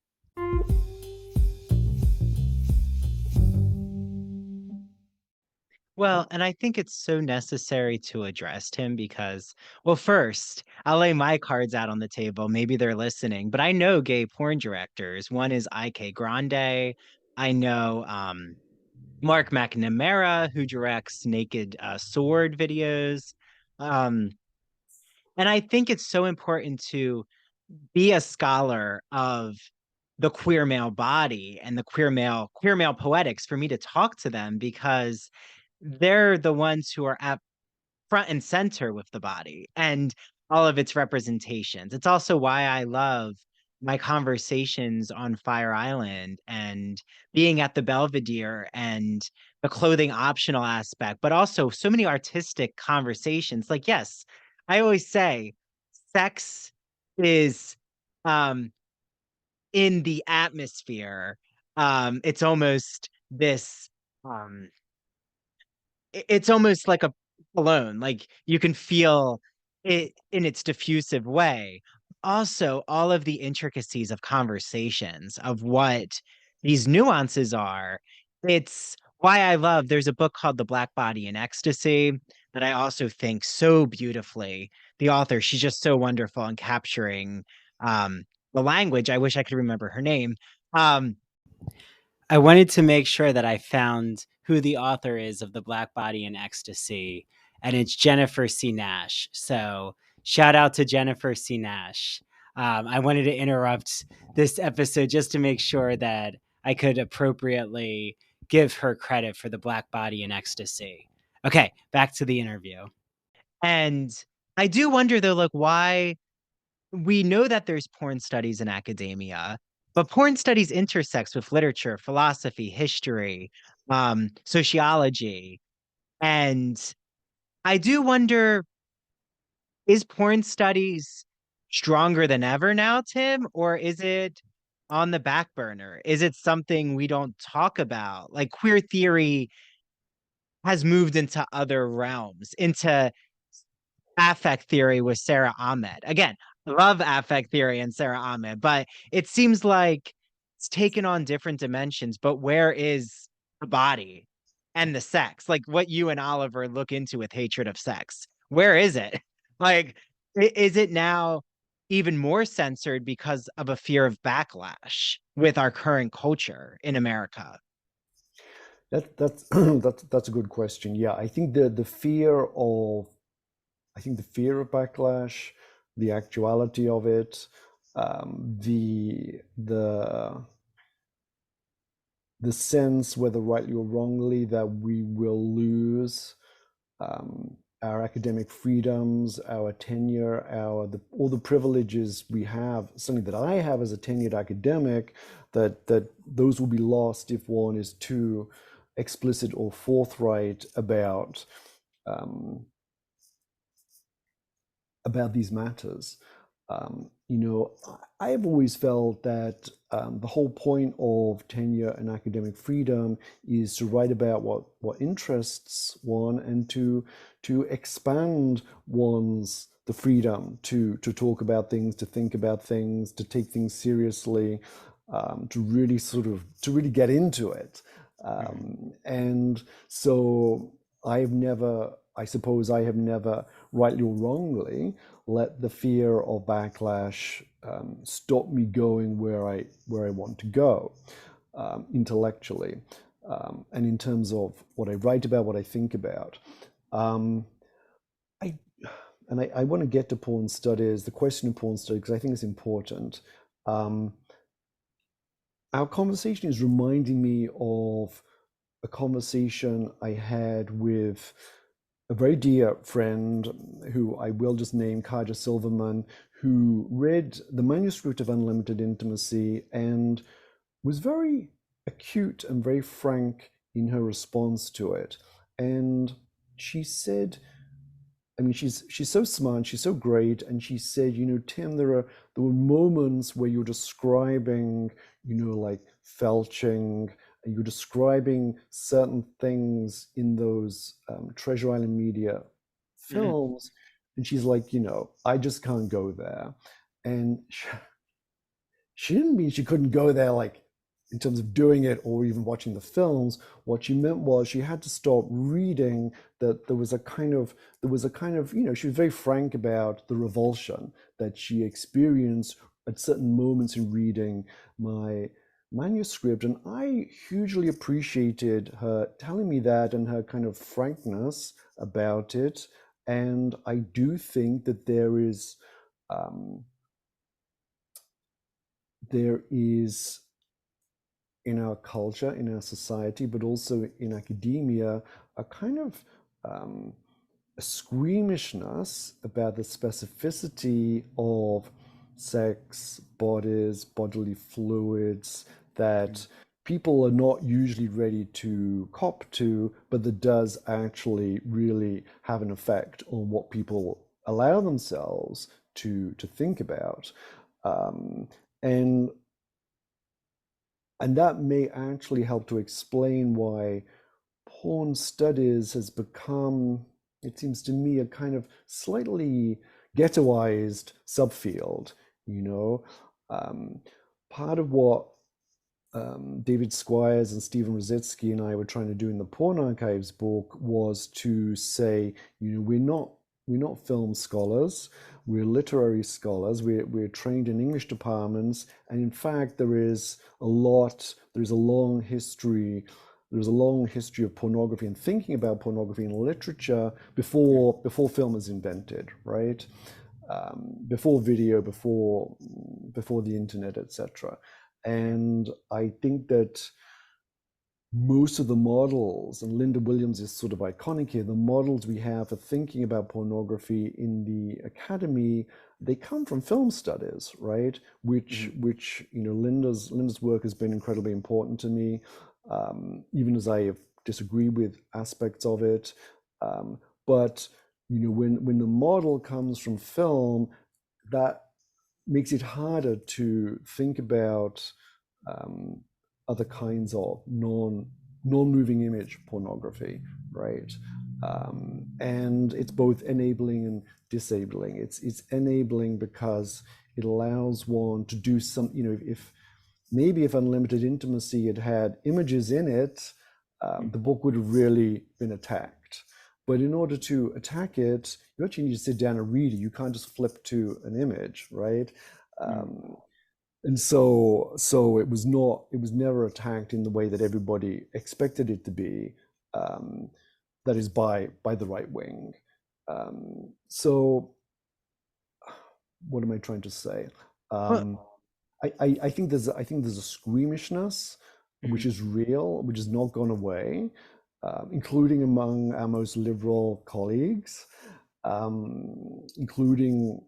Well, and I think it's so necessary to address him because, well, first, I'll lay my cards out on the table. Maybe they're listening, but I know gay porn directors. One is IK Grande. I know Mark McNamara, who directs naked sword videos. Um, and I think it's so important to be a scholar of the queer male body and the queer male poetics for me to talk to them because they're the ones who are at front and center with the body and all of its representations. It's also why I love my conversations on Fire Island and being at the Belvedere and the clothing optional aspect, but also so many artistic conversations. Like, yes, I always say sex is um in the atmosphere. It's almost this um it's almost like a cologne, like, you can feel it in its diffusive way. Also, all of the intricacies of conversations, of what these nuances are, it's why I love there's a book called The Black Body in Ecstasy that I also think so beautifully the author, she's just so wonderful in capturing, um, the language. I wish I could remember her name. Um I wanted to make sure that I found who the author is of The Black Body in Ecstasy, and it's Jennifer C. Nash. So shout out to Jennifer C. Nash. I wanted to interrupt this episode just to make sure that I could appropriately give her credit for The Black Body in Ecstasy. Okay, back to the interview. And I do wonder though, like, why we know that there's porn studies in academia, but porn studies intersects with literature, philosophy, history, sociology. And I do wonder, is porn studies stronger than ever now, Tim? Or is it on the back burner? Is it something we don't talk about? Like, queer theory has moved into other realms, into affect theory with Sarah Ahmed. Again, love affect theory and Sarah Ahmed, but it seems like it's taken on different dimensions. But where is the body and the sex? Like what you and Oliver look into with hatred of sex. Where is it? Like, is it now even more censored because of a fear of backlash with our current culture in America? That's that's a good question. Yeah, I think the fear of the fear of backlash, the actuality of it, the sense, whether rightly or wrongly, that we will lose our academic freedoms, our tenure, all the privileges we have, something that I have as a tenured academic, that those will be lost if one is too explicit or forthright um, about these matters. I have always felt that the whole point of tenure and academic freedom is to write about what interests one, and to expand the freedom to talk about things, to think about things, to take things seriously, to really get into it. And so I suppose I have never, rightly or wrongly, let the fear of backlash stop me going where I want to go intellectually, and in terms of what I write about, what I think about. I I want to get to porn studies, the question of porn studies, because I think it's important. Our conversation is reminding me of a conversation I had with a very dear friend who I will just name, Kaja Silverman, who read the manuscript of Unlimited Intimacy and was very acute and very frank in her response to it. And she said, I mean, she's so smart, she's so great, and she said, Tim, there were moments where you're describing, like felching, and you're describing certain things in those Treasure Island Media Mhm. films, and she's like, I just can't go there, and she didn't mean she couldn't go there, like in terms of doing it or even watching the films. What she meant was she had to stop reading, that there was a kind of, she was very frank about the revulsion that she experienced at certain moments in reading my manuscript. And I hugely appreciated her telling me that and her kind of frankness about it. And I do think that um, there is in our culture, in our society, but also in academia, a kind of a squeamishness about the specificity of sex, bodies, bodily fluids that people are not usually ready to cop to, but that does actually really have an effect on what people allow themselves to think about. Um, and and that may actually help to explain why porn studies has become, it seems to me, a kind of slightly ghettoized subfield. You know, um, Part of what David Squires and Stephen Rositsky and I were trying to do in the Porn Archives book was to say, we're not film scholars, we're literary scholars, we're trained in English departments, and in fact there's a long history. There's a long history of pornography and thinking about pornography in literature before film is invented, right? Before video, before the internet, etc. And I think that most of the models, and Linda Williams is sort of iconic here, the models we have for thinking about pornography in the academy, they come from film studies, right? Which Linda's work has been incredibly important to me, even as I have disagreed with aspects of it. But when the model comes from film, that makes it harder to think about um, other kinds of non-moving image pornography, right? And it's both enabling and disabling. It's enabling because it allows one to do some, if Unlimited Intimacy had images in it, the book would have really been attacked. But in order to attack it, you actually need to sit down and read it. You can't just flip to an image, right? And so it was never attacked in the way that everybody expected it to be. That is by the right wing. So what am I trying to say? I think there's a squeamishness which is real, which has not gone away, including among our most liberal colleagues, including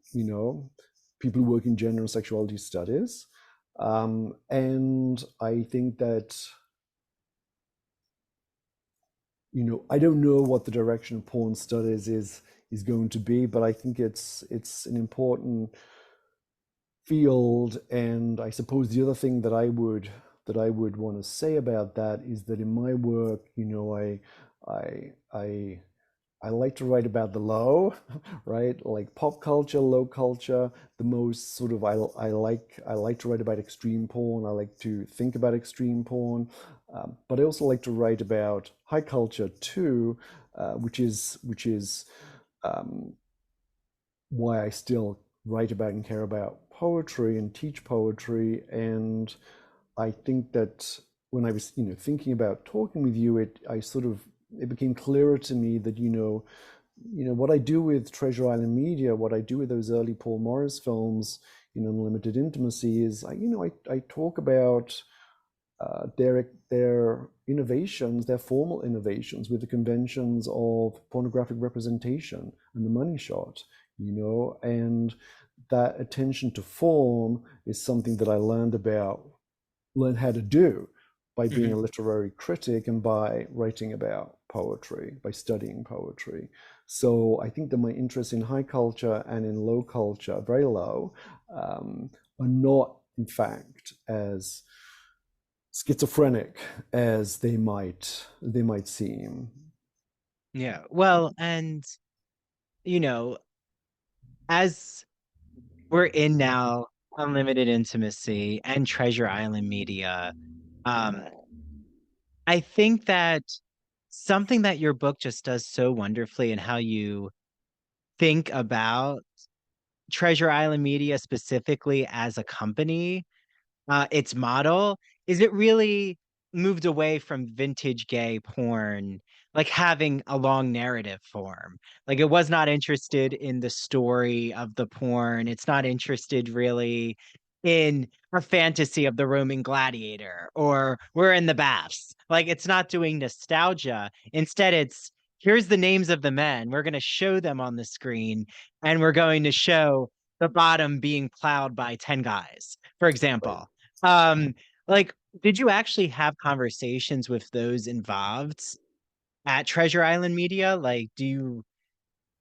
people who work in gender and sexuality studies, and I think that I don't know what the direction of porn studies is going to be, but I think it's an important field. And I suppose the other thing that I would want to say about that is that in my work, I like to write about the low, right? Like pop culture, low culture. The most sort of I like to write about extreme porn. I like to think about extreme porn, but I also like to write about high culture too, which is um, why I still write about and care about poetry and teach poetry. And I think that when I was, thinking about talking with you, it became clearer to me that, what I do with Treasure Island Media, what I do with those early Paul Morris films, Unlimited Intimacy, is I talk about their innovations, their formal innovations with the conventions of pornographic representation and the money shot, and that attention to form is something that I learned how to do by being a Mhm. literary critic and by writing about poetry, by studying poetry. So I think that my interest in high culture and in low culture, very low, are not, in fact, as schizophrenic as they might seem. Yeah. Well, and you know, as we're in now unlimited intimacy and Treasure Island media, um, I think that something that your book just does so wonderfully and how you think about Treasure Island Media specifically as a company, its model, is it really moved away from vintage gay porn, like having a long narrative form. Like it was not interested in the story of the porn. It's not interested really in a fantasy of the Roman gladiator or we're in the baths. Like it's not doing nostalgia. Instead, it's here's the names of the men. We're going to show them on the screen and we're going to show the bottom being plowed by 10 guys, for Right. example. Um, like, did you actually have conversations with those involved at Treasure Island Media? Like, do you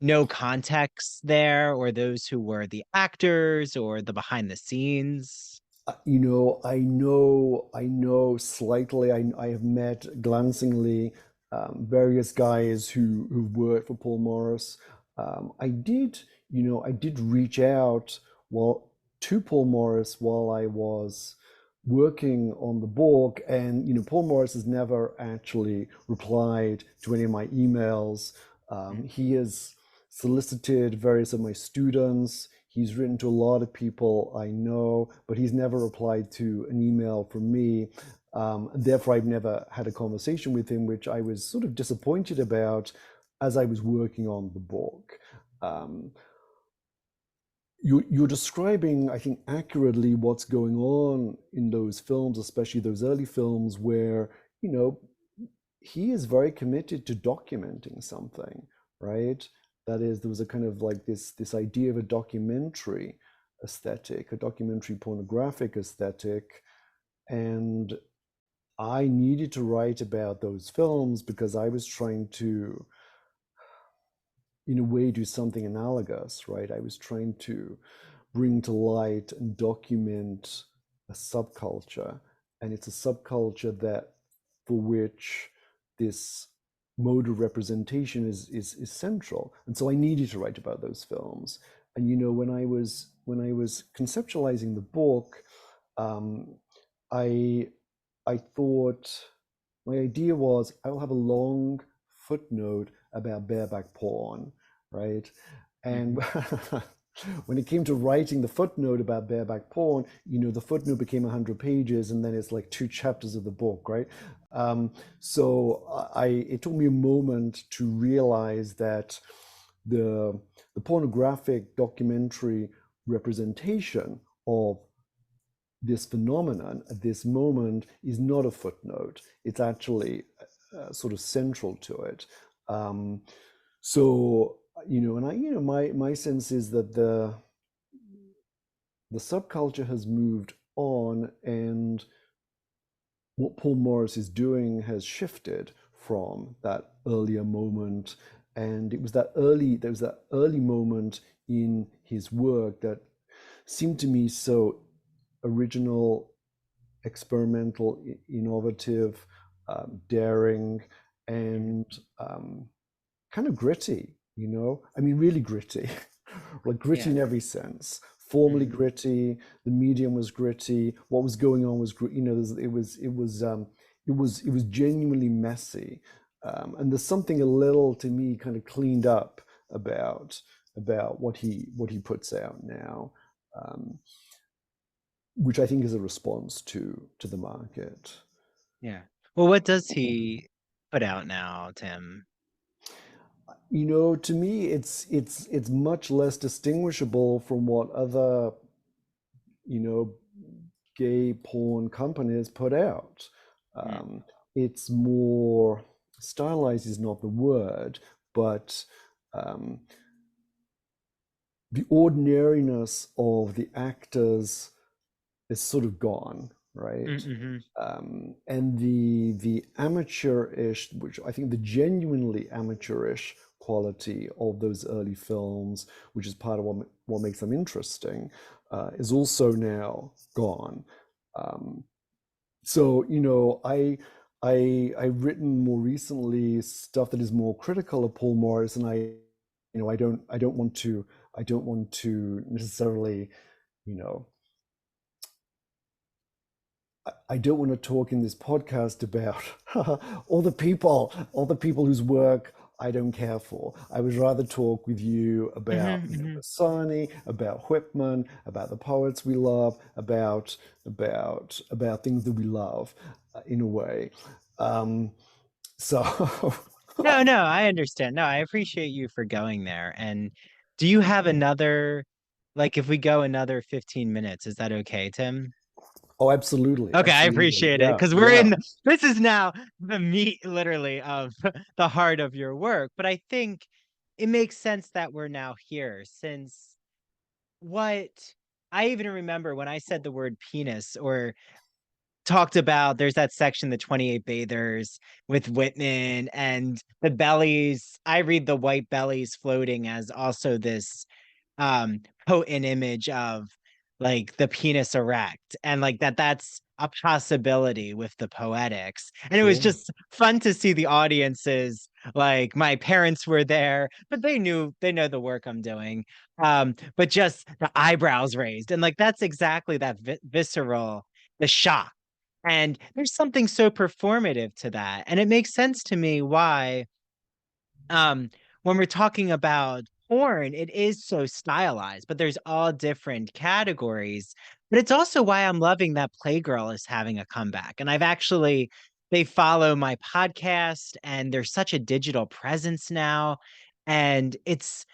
know context there or those who were the actors or the behind the scenes? I know slightly. I have met glancingly various guys who worked for Paul Morris. I did reach out while to Paul Morris while I was working on the book, and Paul Morris has never actually replied to any of my emails. He has solicited various of my students. He's written to a lot of people I know, but he's never replied to an email from me. Therefore, I've never had a conversation with him, which I was sort of disappointed about as I was working on the book. Um, you're describing, I think, accurately what's going on in those films, especially those early films where, you know, he is very committed to documenting something, right? That is, there was a kind of like this idea of a documentary aesthetic, a documentary pornographic aesthetic, and I needed to write about those films because I was trying to, in a way, do something analogous, right? I was trying to bring to light and document a subculture, and it's a subculture that for which this mode of representation is central. And so I needed to write about those films. And when I was conceptualizing the book, um, I I thought my idea was I will have a long footnote about bareback porn, right? And Mhm. when it came to writing the footnote about bareback porn, the footnote became 100 pages, and then it's like 2 chapters of the book, right? So it took me a moment to realize that the the pornographic documentary representation of this phenomenon at this moment is not a footnote. It's actually sort of central to it. Um, my sense is that the subculture has moved on, and what Paul Morris is doing has shifted from that earlier moment. And there was that early moment in his work that seemed to me so original, experimental, innovative, daring, and kind of gritty, I mean, really gritty, like gritty Yeah. in every sense. Formally Mhm. gritty, the medium was gritty. What was going on was, it was genuinely messy, and there's something a little to me kind of cleaned up about what he puts out now, um, which I think is a response to the market. Yeah. Well, what does he put out now, Tim? To me, it's much less distinguishable from what other, you know, gay porn companies put out. It's more stylized is not the word, but the ordinariness of the actors is sort of gone, right? And the amateurish, which I think the genuinely amateurish quality of those early films, which is part of what makes them interesting, is also now gone. So I've written more recently stuff that is more critical of Paul Morris, and I don't want to necessarily, I don't want to talk in this podcast about all the people whose work I don't care for. I would rather talk with you about Bassani, about Whitman, about the poets we love, about things that we love, in a way. So No, I understand. No, I appreciate you for going there. And do you have another, like, if we go another 15 minutes, is that okay, Tim? oh, absolutely, Okay, I absolutely, appreciate it yeah, because yeah. this is now the meat, literally, of the heart of your work. But I think it makes sense that we're now here since what I even remember when I said the word penis or talked about there's that section, the 28 bathers with Whitman and the bellies. I read the white bellies floating as also this potent image of like the penis erect and like that's a possibility with the poetics. And it was Sure. just fun to see the audiences. Like my parents were there, but they know the work I'm doing. But just the eyebrows raised and like that's exactly that visceral, the shock. And there's something so performative to that. And it makes sense to me why um when we're talking about porn, it is so stylized, but there's all different categories. But it's also why I'm loving that Playgirl is having a comeback. And they follow my podcast and there's such a digital presence now. And it's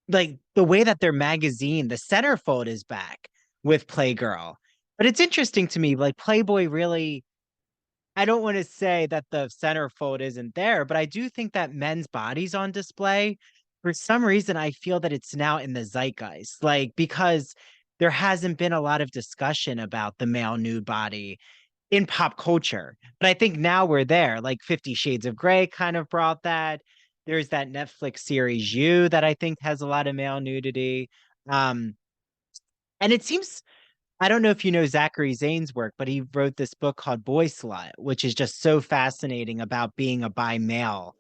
like the way that their magazine, the centerfold is back with Playgirl. But it's interesting to me, like Playboy really, I don't want to say that the centerfold isn't there, but I do think that men's bodies on display, for some reason, I feel that it's now in the zeitgeist. Like, because there hasn't been a lot of discussion about the male nude body in pop culture. But I think now we're there. Like 50 Shades of Grey kind of brought that. There's that Netflix series You that I think has a lot of male nudity. Um, and it seems I don't know if you know Zachary Zane's work, but he wrote this book called Boy Slut, which is just so fascinating about being a bi male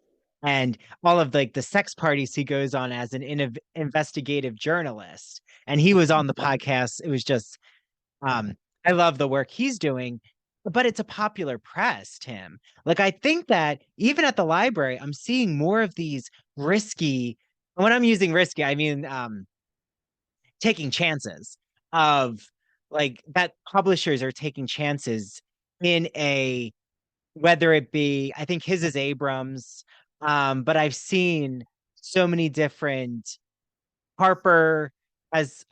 and all of like the sex parties he goes on as an investigative journalist. And he was on the podcast. It was just um I love the work he's doing, but it's a popular press, Tim. Like I think that even at the library, I'm seeing more of these risky, when I'm using risky, I mean taking chances of like that publishers are taking chances in a whether it be I think his is Abrams, but I've seen so many different Harper has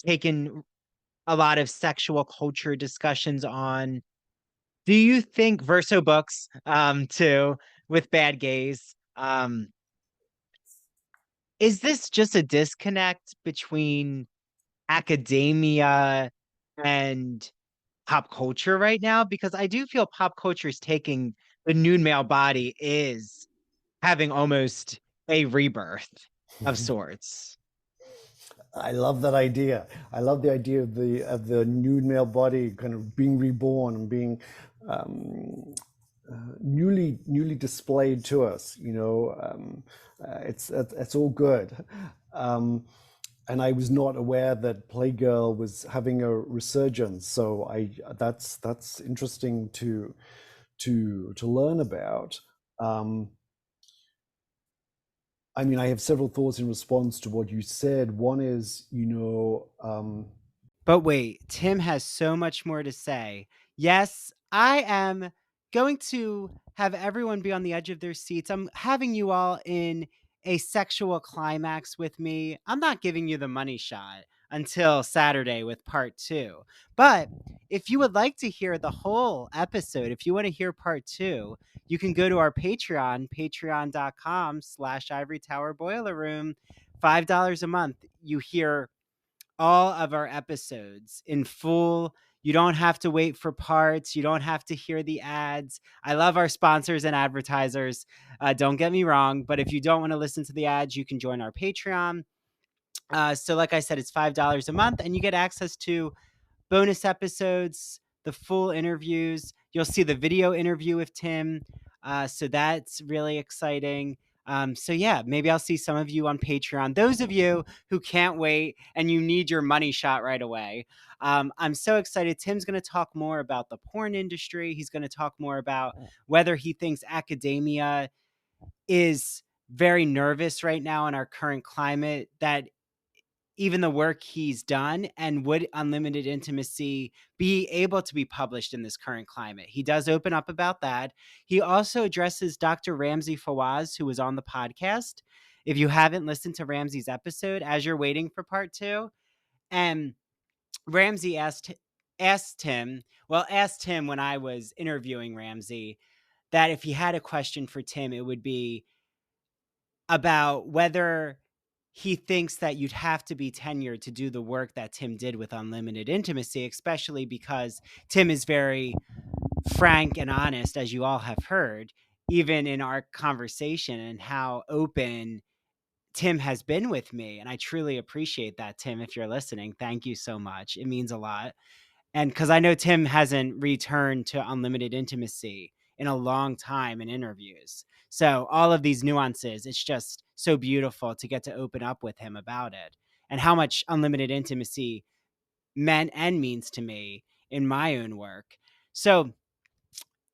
taken a lot of sexual culture discussions on. Do you think Verso Books too with Bad Gays is this just a disconnect between academia and pop culture right now? Because I do feel pop culture is taking the nude male body is having almost a rebirth of sorts. I love that idea. I love the idea of the nude male body kind of being reborn and being newly displayed to us. It's all good. And I was not aware that Playgirl was having a resurgence. So that's interesting to learn about. I mean, I have several thoughts in response to what you said. One is, But wait, Tim has so much more to say. Yes, I am going to have everyone be on the edge of their seats. I'm having you all in a sexual climax with me. I'm not giving you the money shot. until Saturday with part 2. But if you would like to hear the whole episode, if you want to hear part 2, you can go to our Patreon, patreon.com/Ivory Tower Boiler Room. $5 a month. You hear all of our episodes in full. You don't have to wait for parts. You don't have to hear the ads. I love our sponsors and advertisers. Don't get me wrong, but if you don't want to listen to the ads, you can join our Patreon. So like I said, it's $5 a month, and you get access to bonus episodes, the full interviews. You'll see the video interview with Tim. So that's really exciting. So yeah, maybe I'll see some of you on Patreon. Those of you who can't wait and you need your money shot right away. I'm so excited. Tim's going to talk more about the porn industry. He's going to talk more about whether he thinks academia is very nervous right now in our current climate, that even the work he's done, and would unlimited intimacy be able to be published in this current climate. He does open up about that. He also addresses Dr. Ramsey Fawaz, who was on the podcast. If you haven't listened to Ramsey's episode, as you're waiting for part 2, and Ramsey asked him when I was interviewing Ramsey, that if he had a question for Tim, it would be about whether he thinks that you'd have to be tenured to do the work that Tim did with Unlimited Intimacy, especially because Tim is very frank and honest, as you all have heard, even in our conversation, and how open Tim has been with me. And I truly appreciate that, Tim. If you're listening, thank you so much. It means a lot. And because I know Tim hasn't returned to Unlimited Intimacy in a long time in interviews. So all of these nuances, it's just so beautiful to get to open up with him about it, and how much Unlimited Intimacy meant and means to me in my own work. So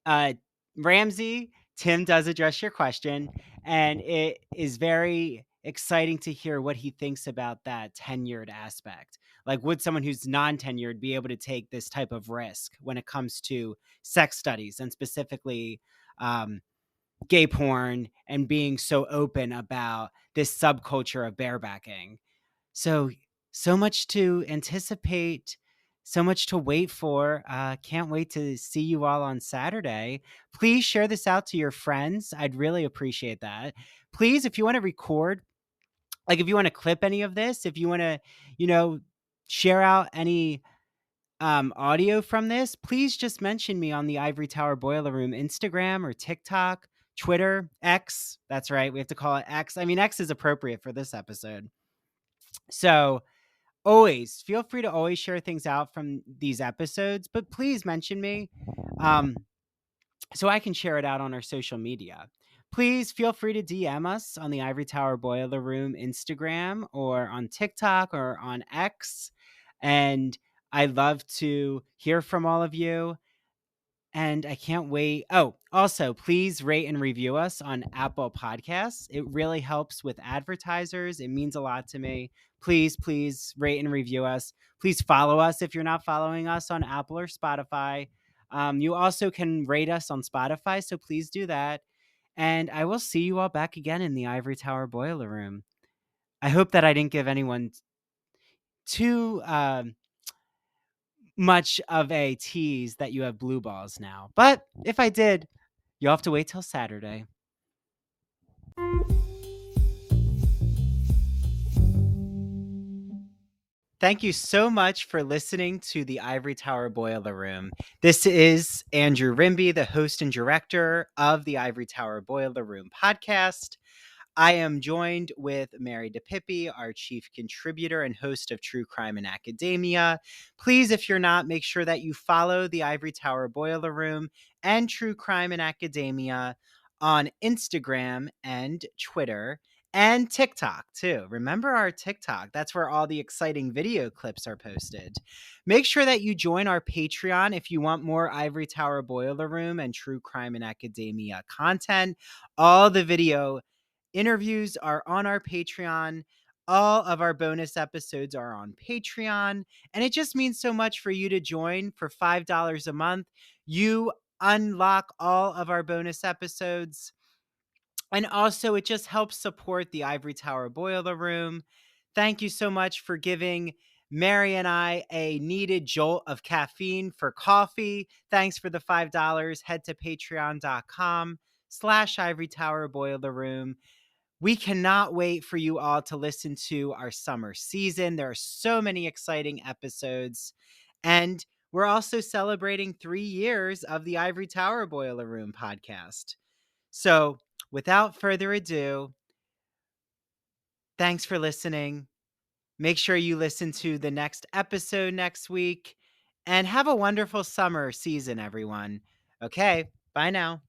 uh, Ramsey, Tim does address your question, and it is very exciting to hear what he thinks about that tenured aspect. Like, would someone who's non-tenured be able to take this type of risk when it comes to sex studies, and specifically gay porn, and being so open about this subculture of barebacking? So much to anticipate, so much to wait for. Can't wait to see you all on Saturday. Please share this out to your friends. I'd really appreciate that. Please, if you want to record, like if you want to clip any of this, if you want to, you know, share out any audio from this, please just mention me on the Ivory Tower Boiler Room Instagram or TikTok, Twitter, X. That's right. We have to call it X. I mean, X is appropriate for this episode. So always feel free to always share things out from these episodes, but please mention me so I can share it out on our social media. Please feel free to DM us on the Ivory Tower Boiler Room Instagram, or on TikTok, or on X. And I'd love to hear from all of you. And I can't wait. Oh, also, please rate and review us on Apple Podcasts. It really helps with advertisers. It means a lot to me. Please rate and review us. Please follow us if you're not following us on Apple or Spotify. You also can rate us on Spotify, so please do that. And I will see you all back again in the Ivory Tower Boiler Room. I hope that I didn't give anyone too much of a tease that you have blue balls now. But if I did, you'll have to wait till Saturday. Thank you so much for listening to the Ivory Tower Boiler Room. This is Andrew Rimby, the host and director of the Ivory Tower Boiler Room podcast. I am joined with Mary DePippi, our chief contributor and host of True Crime in Academia. Please, if you're not, make sure that you follow the Ivory Tower Boiler Room and True Crime in Academia on Instagram and Twitter and TikTok too. Remember our TikTok. That's where all the exciting video clips are posted. Make sure that you join our Patreon if you want more Ivory Tower Boiler Room and True Crime in Academia content. All the video interviews are on our Patreon. All of our bonus episodes are on Patreon. And it just means so much for you to join for $5 a month. You unlock all of our bonus episodes. And also, it just helps support the Ivory Tower Boiler Room. Thank you so much for giving Mary and I a needed jolt of caffeine for coffee. Thanks for the $5. Head to patreon.com/Ivory Tower Boiler Room. We cannot wait for you all to listen to our summer season. There are so many exciting episodes. And we're also celebrating 3 years of the Ivory Tower Boiler Room podcast. So, without further ado, thanks for listening. Make sure you listen to the next episode next week and have a wonderful summer season, everyone. Okay, bye now.